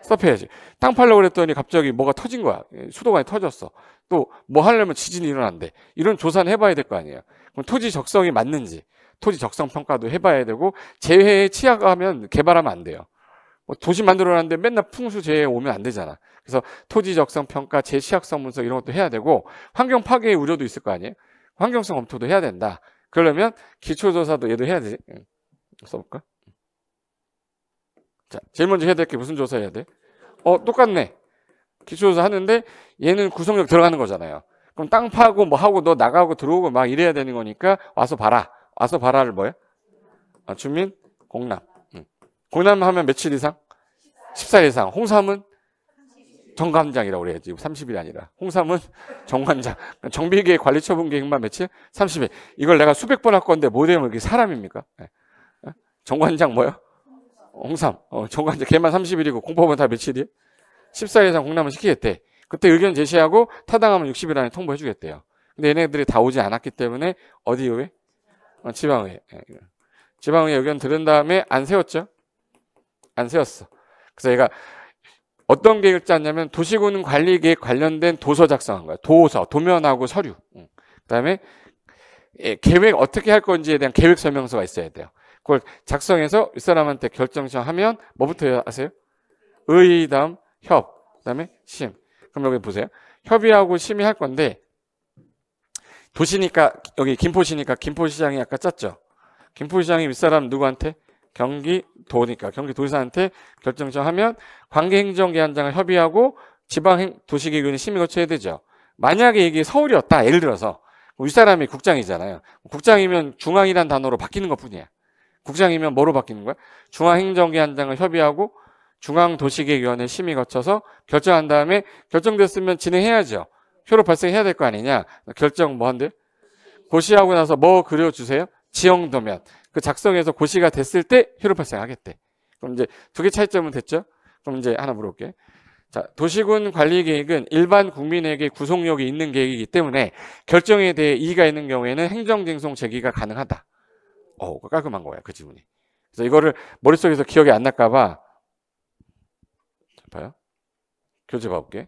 스탑해야지. 땅 팔려고 했더니 갑자기 뭐가 터진 거야. 수도관이 터졌어. 또 뭐 하려면 지진이 일어난대. 이런 조사는 해봐야 될 거 아니에요. 그럼 토지 적성이 맞는지 토지 적성 평가도 해봐야 되고 재해에 취약하면 개발하면 안 돼요. 도시 만들어놨는데 맨날 풍수 재해 오면 안 되잖아. 그래서 토지 적성 평가, 재취약성 분석 이런 것도 해야 되고 환경 파괴의 우려도 있을 거 아니에요. 환경성 검토도 해야 된다. 그러려면 기초조사도 얘도 해야 되지. 써볼까? 자, 제일 먼저 해야 될 게 무슨 조사 해야 돼? 똑같네. 기초조사 하는데 얘는 구속력 들어가는 거잖아요. 그럼 땅 파고 뭐 하고 너 나가고 들어오고 막 이래야 되는 거니까 와서 봐라. 와서 봐라를 뭐야? 주민 공람. 공람 하면 며칠 이상? 14일 이상. 홍삼은 정관장이라고 그래야지. 30일이 아니라. 홍삼은 정관장. 정비계획 관리처분 계획만 며칠? 30일. 이걸 내가 수백 번 할 건데 뭐 되면 이게 사람입니까? 정관장 뭐요? 홍삼. 정관장 걔만 30일이고 공법은 다 며칠이에요? 14일 이상 공람을 시키겠대. 그때 의견 제시하고 타당하면 60일 안에 통보해 주겠대요. 근데 얘네들이 다 오지 않았기 때문에 어디 의회? 지방의회. 지방의회 의견 들은 다음에 안 세웠죠? 안 세웠어. 그래서 얘가 어떤 계획을 짰냐면 도시군 관리 계획 관련된 도서 작성한 거야. 도서, 도면하고 서류. 그다음에 계획 어떻게 할 건지에 대한 계획 설명서가 있어야 돼요. 그걸 작성해서 윗사람한테 결정 신청하면 뭐부터 하세요? 의 다음 협, 그다음에 심. 그럼 여기 보세요. 협의하고 심의 할 건데 도시니까 여기 김포시니까 김포시장이 아까 짰죠. 김포시장이 윗사람 누구한테? 경기도니까 경기도지사한테 결정 신청하면 관계행정기관장을 협의하고 지방도시계획위원회 심의 거쳐야 되죠. 만약에 이게 서울이었다. 예를 들어서 윗사람이 국장이잖아요. 국장이면 중앙이란 단어로 바뀌는 것뿐이야. 국장이면 뭐로 바뀌는 거야? 중앙행정기관장을 협의하고 중앙도시계획위원회 심의 거쳐서 결정한 다음에 결정됐으면 진행해야죠. 효력 발생해야 될 거 아니냐. 결정 뭐 한대? 고시하고 나서 뭐 그려주세요? 지형도면. 그 작성해서 고시가 됐을 때 효력 발생하겠대. 그럼 이제 두 개 차이점은 됐죠? 그럼 이제 하나 물어볼게. 자, 도시군 관리 계획은 일반 국민에게 구속력이 있는 계획이기 때문에 결정에 대해 이의가 있는 경우에는 행정쟁송 제기가 가능하다. 깔끔한 거야, 그 지문이. 그래서 이거를 머릿속에서 기억이 안 날까봐 봐요. 교재 봐볼게.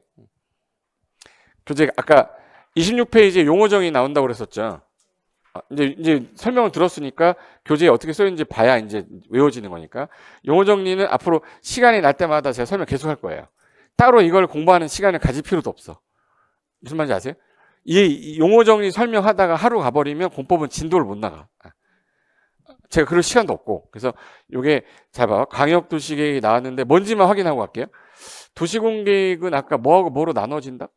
교재 아까 26페이지에 용어정의 나온다고 그랬었죠. 이제 설명을 들었으니까 교재에 어떻게 써있는지 봐야 이제 외워지는 거니까. 용어 정리는 앞으로 시간이 날 때마다 제가 설명 계속 할 거예요. 따로 이걸 공부하는 시간을 가질 필요도 없어. 무슨 말인지 아세요? 이 용어 정리 설명하다가 하루 가버리면 공법은 진도를 못 나가. 제가 그럴 시간도 없고. 그래서 요게 잘 봐. 광역도시계획이 나왔는데 뭔지만 확인하고 갈게요. 도시군계획은 아까 뭐하고 뭐로 나눠진다?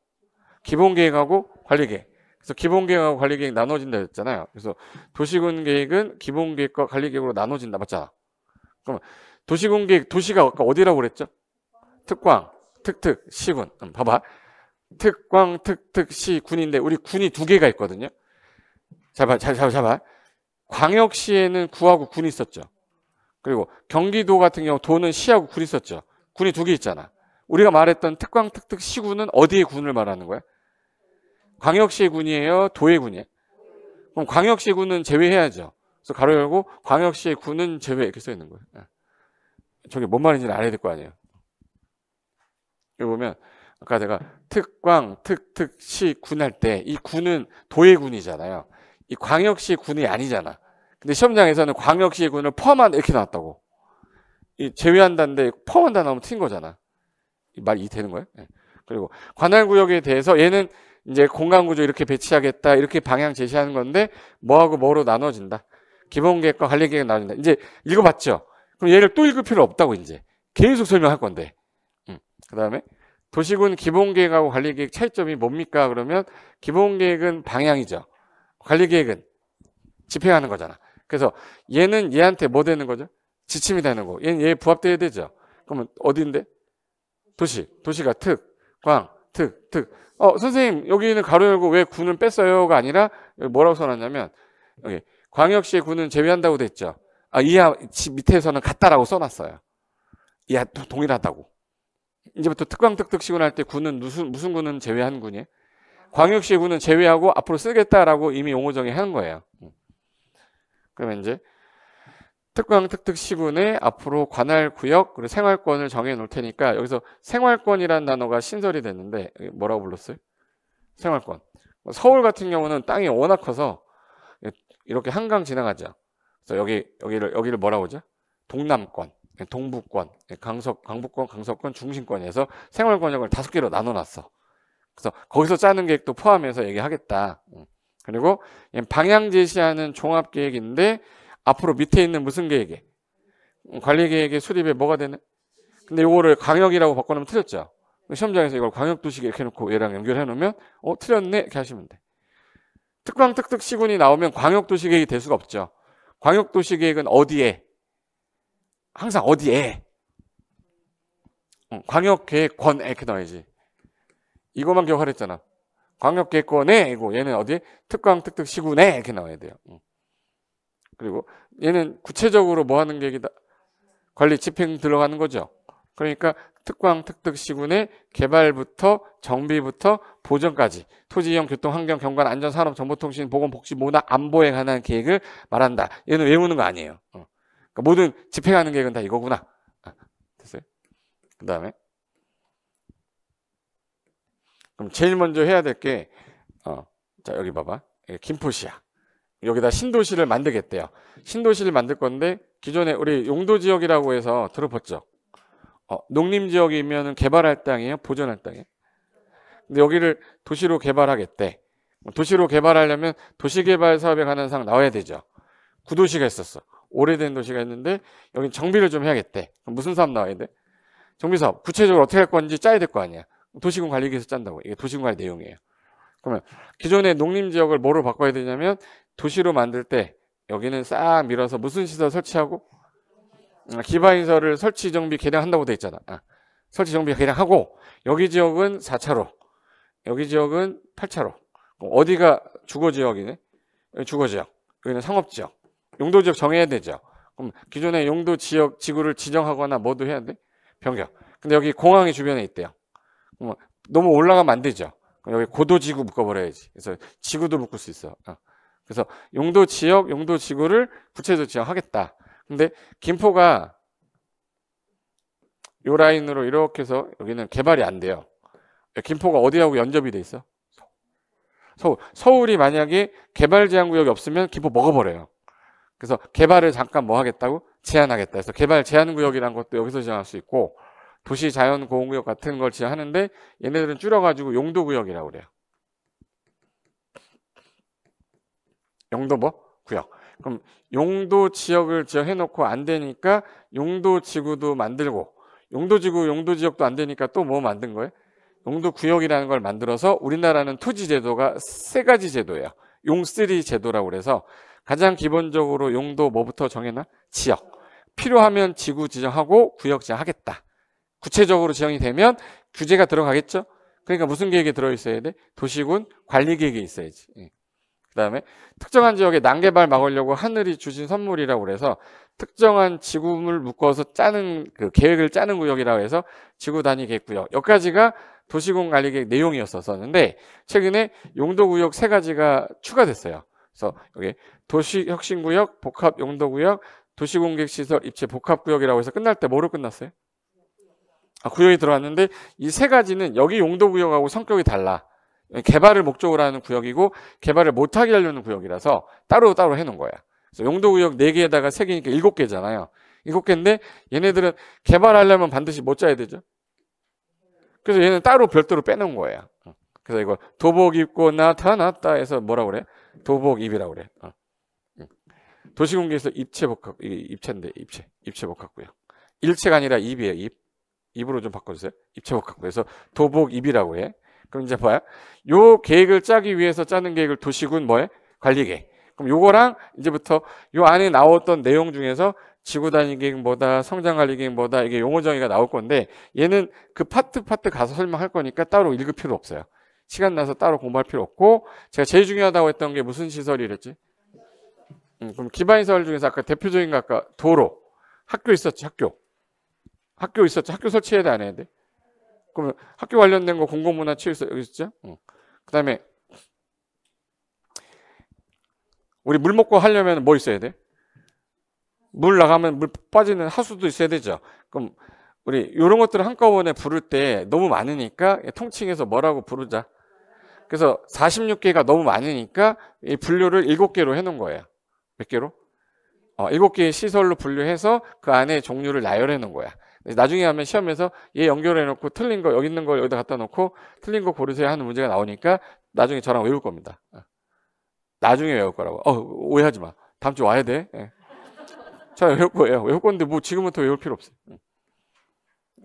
기본계획하고 관리계획. 그래서 기본계획하고 관리계획 나눠진다 했잖아요. 그래서 도시군 계획은 기본계획과 관리계획으로 나눠진다. 맞잖아. 그럼 도시군 계획, 도시가 아까 어디라고 그랬죠? 특광, 특특, 시군. 봐봐. 특광, 특특, 시군인데 우리 군이 두 개가 있거든요. 잡아. 광역시에는 구하고 군이 있었죠. 그리고 경기도 같은 경우 도는 시하고 군이 있었죠. 군이 두 개 있잖아. 우리가 말했던 특광, 특특, 시군은 어디의 군을 말하는 거야? 광역시의 군이에요? 도의 군이에요? 그럼 광역시 군은 제외해야죠. 그래서 가로 열고 광역시의 군은 제외 이렇게 써 있는 거예요. 저게 뭔 말인지는 알아야 될 거 아니에요. 여기 보면 아까 제가 특광, 특특, 시, 군 할 때 이 군은 도의 군이잖아요. 이 광역시 군이 아니잖아. 근데 시험장에서는 광역시 군을 포함한다 이렇게 나왔다고. 이 제외한다는데 포함한다 나오면 틀린 거잖아. 이 말 이해되는 거예요? 네. 그리고 관할구역에 대해서 얘는 이제 공간구조 이렇게 배치하겠다 이렇게 방향 제시하는 건데 뭐하고 뭐로 나눠진다. 기본계획과 관리계획 나눠진다. 이제 읽어봤죠? 그럼 얘를 또 읽을 필요 없다고 이제 계속 설명할 건데. 그 다음에 도시군 기본계획하고 관리계획 차이점이 뭡니까? 그러면 기본계획은 방향이죠. 관리계획은 집행하는 거잖아. 그래서 얘는 얘한테 뭐 되는 거죠? 지침이 되는 거고 얘는 얘 부합돼야 되죠. 그러면 어디인데? 도시가 특, 광, 특. 선생님 여기는 가로 열고 왜 군을 뺐어요가 아니라 여기 뭐라고 써놨냐면 여기 광역시의 군은 제외한다고 됐죠. 이하 밑에서는 같다라고 써놨어요. 이하 동일하다고. 이제부터 특광, 특특, 시군 할 때 군은 무슨 군은 제외한 군이에요? 광역시 군은 제외하고 앞으로 쓰겠다라고 이미 용어 정의하는 거예요. 그러면 이제 특광, 특특, 시군에 앞으로 관할구역 그리고 생활권을 정해 놓을 테니까 여기서 생활권이라는 단어가 신설이 됐는데 뭐라고 불렀어요? 생활권. 서울 같은 경우는 땅이 워낙 커서 이렇게 한강 지나가죠. 그래서 여기를 뭐라고 하죠? 동남권, 동부권, 강북권, 강서권, 중심권에서 생활권역을 5개로 나눠놨어. 그래서 거기서 짜는 계획도 포함해서 얘기하겠다. 그리고 방향 제시하는 종합계획인데 앞으로 밑에 있는 무슨 계획에? 관리계획의 수립에 뭐가 되네? 근데 이거를 광역이라고 바꿔놓으면 틀렸죠. 시험장에서 이걸 광역도시계획 이렇게 해놓고 얘랑 연결해 놓으면 틀렸네 이렇게 하시면 돼. 특광, 특특, 시군이 나오면 광역도시계획이 될 수가 없죠. 광역도시계획은 어디에? 항상 어디에? 광역계획권에 이렇게 나와야지. 이거만 기억하랬잖아. 광역계획권에 이거 얘는 어디에? 특광, 특특, 시군에 이렇게 나와야 돼요. 그리고 얘는 구체적으로 뭐 하는 계획이다? 관리 집행 들어가는 거죠. 그러니까 특광, 특특, 시군의 개발부터 정비부터 보전까지 토지, 이용, 교통, 환경, 경관, 안전, 산업, 정보통신, 보건, 복지, 문화, 안보에 관한 계획을 말한다. 얘는 외우는 거 아니에요. 그러니까 모든 집행하는 계획은 다 이거구나. 됐어요? 그 다음에 그럼 제일 먼저 해야 될 게 자 여기 봐봐. 김포시야. 여기다 신도시를 만들겠대요. 신도시를 만들 건데 기존에 우리 용도지역이라고 해서 들어봤죠. 농림지역이면 개발할 땅이에요? 보존할 땅이에요? 근데 여기를 도시로 개발하겠대. 도시로 개발하려면 도시개발 사업에 관한 사항 나와야 되죠. 구도시가 있었어. 오래된 도시가 있는데 여기 정비를 좀 해야겠대. 그럼 무슨 사업 나와야 돼? 정비사업. 구체적으로 어떻게 할 건지 짜야 될 거 아니야. 도시군 관리계획에서 짠다고. 이게 도시군 관리 내용이에요. 그러면 기존의 농림지역을 뭐로 바꿔야 되냐면 도시로 만들 때 여기는 싹 밀어서 무슨 시설 설치하고 기반시설을 설치 정비 개량한다고 돼 있잖아. 설치 정비 개량하고 여기 지역은 4차로 여기 지역은 8차로 어디가 주거지역이네? 여기 주거지역 여기는 상업지역 용도지역 정해야 되죠. 그럼 기존의 용도지역 지구를 지정하거나 뭐도 해야 돼? 변경. 근데 여기 공항이 주변에 있대요. 너무 올라가면 안 되죠. 여기 고도지구 묶어버려야지. 그래서 지구도 묶을 수 있어. 그래서 용도지역, 용도지구를 구체적으로 지정하겠다. 근데 김포가 요 라인으로 이렇게 해서 여기는 개발이 안 돼요. 김포가 어디하고 연접이 돼 있어? 서울이 만약에 개발 제한구역이 없으면 김포 먹어버려요. 그래서 개발을 잠깐 뭐 하겠다고? 제한하겠다. 그래서 개발 제한구역이라는 것도 여기서 지정할 수 있고 도시 자연 보호구역 같은 걸 지정하는데 얘네들은 줄여가지고 용도구역이라고 그래요. 용도 뭐? 구역. 그럼 용도 지역을 지정해놓고 안 되니까 용도 지구도 만들고 용도 지구, 용도 지역도 안 되니까 또 뭐 만든 거예요? 용도구역이라는 걸 만들어서 우리나라는 토지제도가 3가지 제도예요. 용3 제도라고 그래서 가장 기본적으로 용도 뭐부터 정해놔? 지역. 필요하면 지구 지정하고 구역 지정하겠다. 구체적으로 지정이 되면 규제가 들어가겠죠? 그러니까 무슨 계획에 들어있어야 돼? 도시군 관리계획에 있어야지. 그 다음에 특정한 지역에 난개발 막으려고 하늘이 주신 선물이라고 그래서 특정한 지구를 묶어서 짜는 그 계획을 짜는 구역이라고 해서 지구 단위 계획 구역. 여기까지가 도시군 관리계획 내용이었었는데 최근에 용도구역 3가지가 추가됐어요. 그래서 여기 도시혁신구역, 복합용도구역, 도시공객시설 입체 복합구역이라고 해서 끝날 때 뭐로 끝났어요? 구역이 들어왔는데 이 3가지는 여기 용도구역하고 성격이 달라. 개발을 목적으로 하는 구역이고 개발을 못하게 하려는 구역이라서 따로따로 해놓은 거야. 그래서 용도구역 4개에다가 3개니까 7개잖아요. 7개인데 얘네들은 개발하려면 반드시 못 짜야 되죠. 그래서 얘는 따로 별도로 빼놓은 거예요. 그래서 이거 도복 입고 나타났다 해서 뭐라고 그래? 도복입이라고 그래. 도시공개에서 입체복합, 입체인데 입체복합구역. 일체가 아니라 입이에요. 입으로 좀 바꿔주세요. 입체복합구역. 그래서 도복입이라고 해. 그럼 이제 봐요. 요 계획을 짜기 위해서 짜는 계획을 도시군 뭐해? 관리계획. 그럼 요거랑 이제부터 요 안에 나왔던 내용 중에서 지구 단위 계획 뭐다, 성장 관리 계획 뭐다, 이게 용어 정의가 나올 건데 얘는 그 파트 가서 설명할 거니까 따로 읽을 필요 없어요. 시간 나서 따로 공부할 필요 없고 제가 제일 중요하다고 했던 게 무슨 시설이랬지? 그럼 기반시설 중에서 아까 대표적인 거 아까 도로, 학교 있었지, 학교 있었지, 학교 설치해야 돼, 안 해야 돼? 그러면 학교 관련된 거 공공문화 치유 여기 있죠? 그 다음에 우리 물 먹고 하려면 뭐 있어야 돼? 물 나가면 물 빠지는 하수도 있어야 되죠. 그럼 우리 이런 것들을 한꺼번에 부를 때 너무 많으니까 통칭해서 뭐라고 부르자. 그래서 46개가 너무 많으니까 이 분류를 7개로 해놓은 거예요. 몇 개로? 7개의 시설로 분류해서 그 안에 종류를 나열해 놓은 거야. 나중에 하면 시험에서 얘 연결해 놓고 틀린 거 여기 있는 걸 여기다 갖다 놓고 틀린 거 고르세요 하는 문제가 나오니까 나중에 저랑 외울 겁니다. 나중에 외울 거라고. 오해하지 마. 다음 주 와야 돼. 저 외울 거예요. 외울 건데 뭐 지금부터 외울 필요 없어요.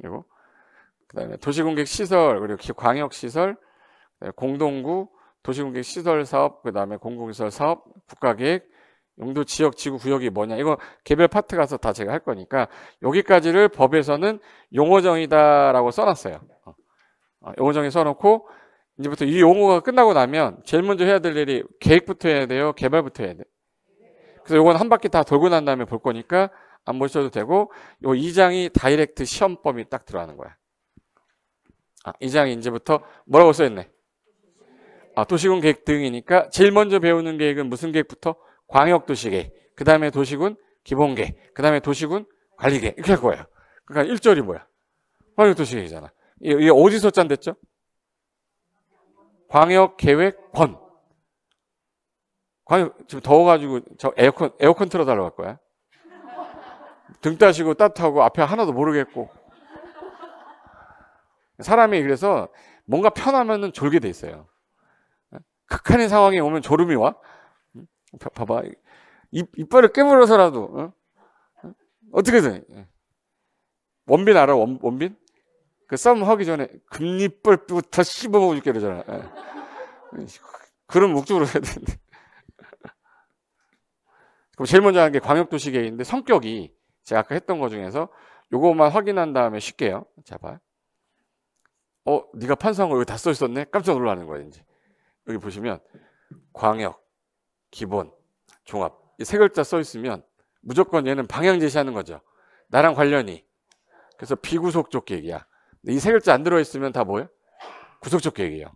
그리고 그다음에 도시공객 시설 그리고 광역 시설, 공동구, 도시공객 시설 사업, 그다음에 공공시설 사업, 국가계획, 용도 지역 지구 구역이 뭐냐 이거 개별 파트 가서 다 제가 할 거니까 여기까지를 법에서는 용어정의다라고 써놨어요. 용어정의 써놓고 이제부터 이 용어가 끝나고 나면 제일 먼저 해야 될 일이 계획부터 해야 돼요, 개발부터 해야 돼. 그래서 요건 한 바퀴 다 돌고 난 다음에 볼 거니까 안 보셔도 되고 요 2장이 다이렉트 시험범위 딱 들어가는 거야. 2장이 이제부터 뭐라고 써있네? 도시군 계획 등이니까 제일 먼저 배우는 계획은 무슨 계획부터? 광역도시계획, 그 다음에 도시군 기본계획, 그 다음에 도시군 관리계획 이렇게 할 거예요. 그러니까 1절이 뭐야? 광역도시계획이잖아. 이게 어디서 짠댔죠? 광역계획권. 지금 더워가지고 저 에어컨 틀어달라고 할 거야. 등 따시고 따뜻하고 앞에 하나도 모르겠고. 사람이 그래서 뭔가 편하면은 졸게 돼 있어요. 극한의 상황이 오면 졸음이 와. 봐봐. 이빨을 깨물어서라도 어떻게든 원빈 알아? 원빈? 그 싸움 하기 전에 금리빨부터 씹어먹어 줄게 그러잖아. 그런 목적으로 해야 되는데. 그럼 제일 먼저 하는 게 광역도시계획인데 성격이 제가 아까 했던 거 중에서 요거만 확인한 다음에 쉽게요. 자 봐. 네가 판서한 거 여기 다 써 있었네? 깜짝 놀라는 거예요. 이제 여기 보시면 광역, 기본, 종합 이 3글자 써 있으면 무조건 얘는 방향 제시하는 거죠. 나랑 관련이. 그래서 비구속적 계획이야. 이 3글자 안 들어있으면 다 뭐예요? 구속적 계획이에요.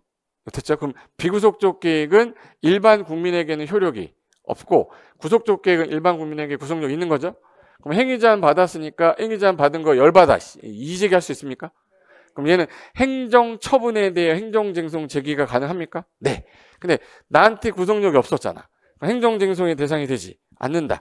됐죠? 그럼 비구속적 계획은 일반 국민에게는 효력이 없고 구속적 계획은 일반 국민에게 구속력 있는 거죠. 그럼 행위제한 받았으니까 행위제한 받은 거 열받아. 이의제기할 수 있습니까? 그럼 얘는 행정처분에 대해 행정쟁송 제기가 가능합니까? 네. 근데 나한테 구속력이 없었잖아. 행정쟁송의 대상이 되지 않는다.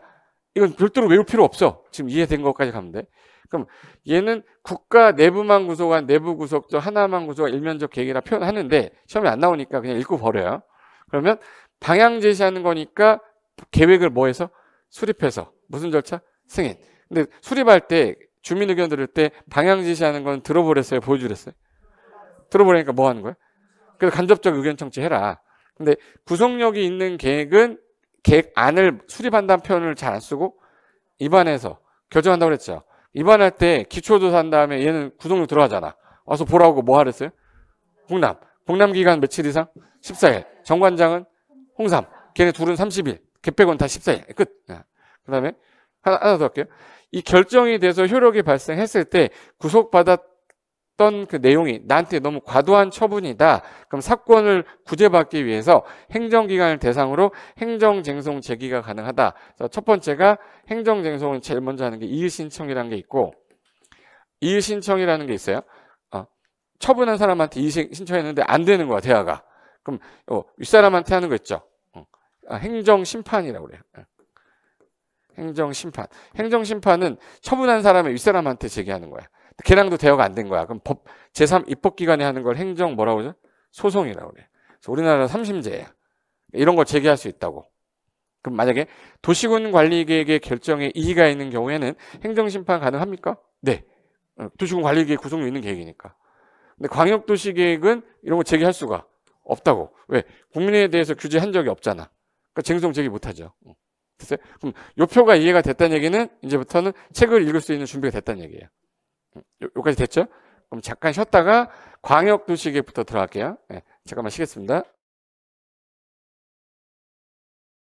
이건 별도로 외울 필요 없어. 지금 이해된 것까지 가면 돼. 그럼 얘는 국가 내부만 구속한 내부 구속적 하나만 구속한 일면적 계획이라 표현하는데 시험에 안 나오니까 그냥 읽고 버려요. 그러면 방향 제시하는 거니까 계획을 뭐 해서? 수립해서. 무슨 절차? 승인. 근데 수립할 때 주민 의견 들을 때 방향 제시하는 건 들어보랬어요? 보여주랬어요? 들어보니까 뭐 하는 거야? 그래서 간접적 의견 청취해라. 근데 구속력이 있는 계획은 계획안을 수립한다는 표현을 잘 안 쓰고 입안해서 결정한다고 그랬죠. 입안할 때 기초조사 한 다음에 얘는 구속력 들어가잖아. 와서 보라고 뭐 하랬어요? 공남. 공남 기간 며칠 이상? 14일. 정관장은 홍삼. 걔네 둘은 30일. 걔 빼고는 다 14일. 끝. 그 다음에 하나 더 할게요. 이 결정이 돼서 효력이 발생했을 때 구속받았던 그 내용이 나한테 너무 과도한 처분이다. 그럼 사건을 구제받기 위해서 행정기관을 대상으로 행정쟁송 제기가 가능하다. 그래서 첫 번째가 행정쟁송을 제일 먼저 하는 게 이의신청이라는 게 있고, 이의신청이라는 게 있어요. 처분한 사람한테 이의신청했는데 안 되는 거야, 대화가. 그럼 윗사람한테 하는 거 있죠. 행정심판이라고 그래요. 행정심판. 행정심판은 처분한 사람의 윗사람한테 제기하는 거야. 걔랑도 대화가 안 된 거야. 그럼 제3입법기관이 하는 걸 행정 뭐라고 그러죠? 소송이라고 그래. 그래서 우리나라 3심제예요. 이런 걸 제기할 수 있다고. 그럼 만약에 도시군 관리계획의 결정에 이의가 있는 경우에는 행정심판 가능합니까? 네. 도시군 관리계획 구속력 있는 계획이니까. 근데 광역도시계획은 이런 거 제기할 수가 없다고. 왜? 국민에 대해서 규제한 적이 없잖아. 그러니까 쟁송 제기 못하죠. 됐어요? 그럼 요 표가 이해가 됐다는 얘기는 이제부터는 책을 읽을 수 있는 준비가 됐다는 얘기예요. 요까지 됐죠? 그럼 잠깐 쉬었다가 광역도시계획부터 들어갈게요. 네, 잠깐만 쉬겠습니다.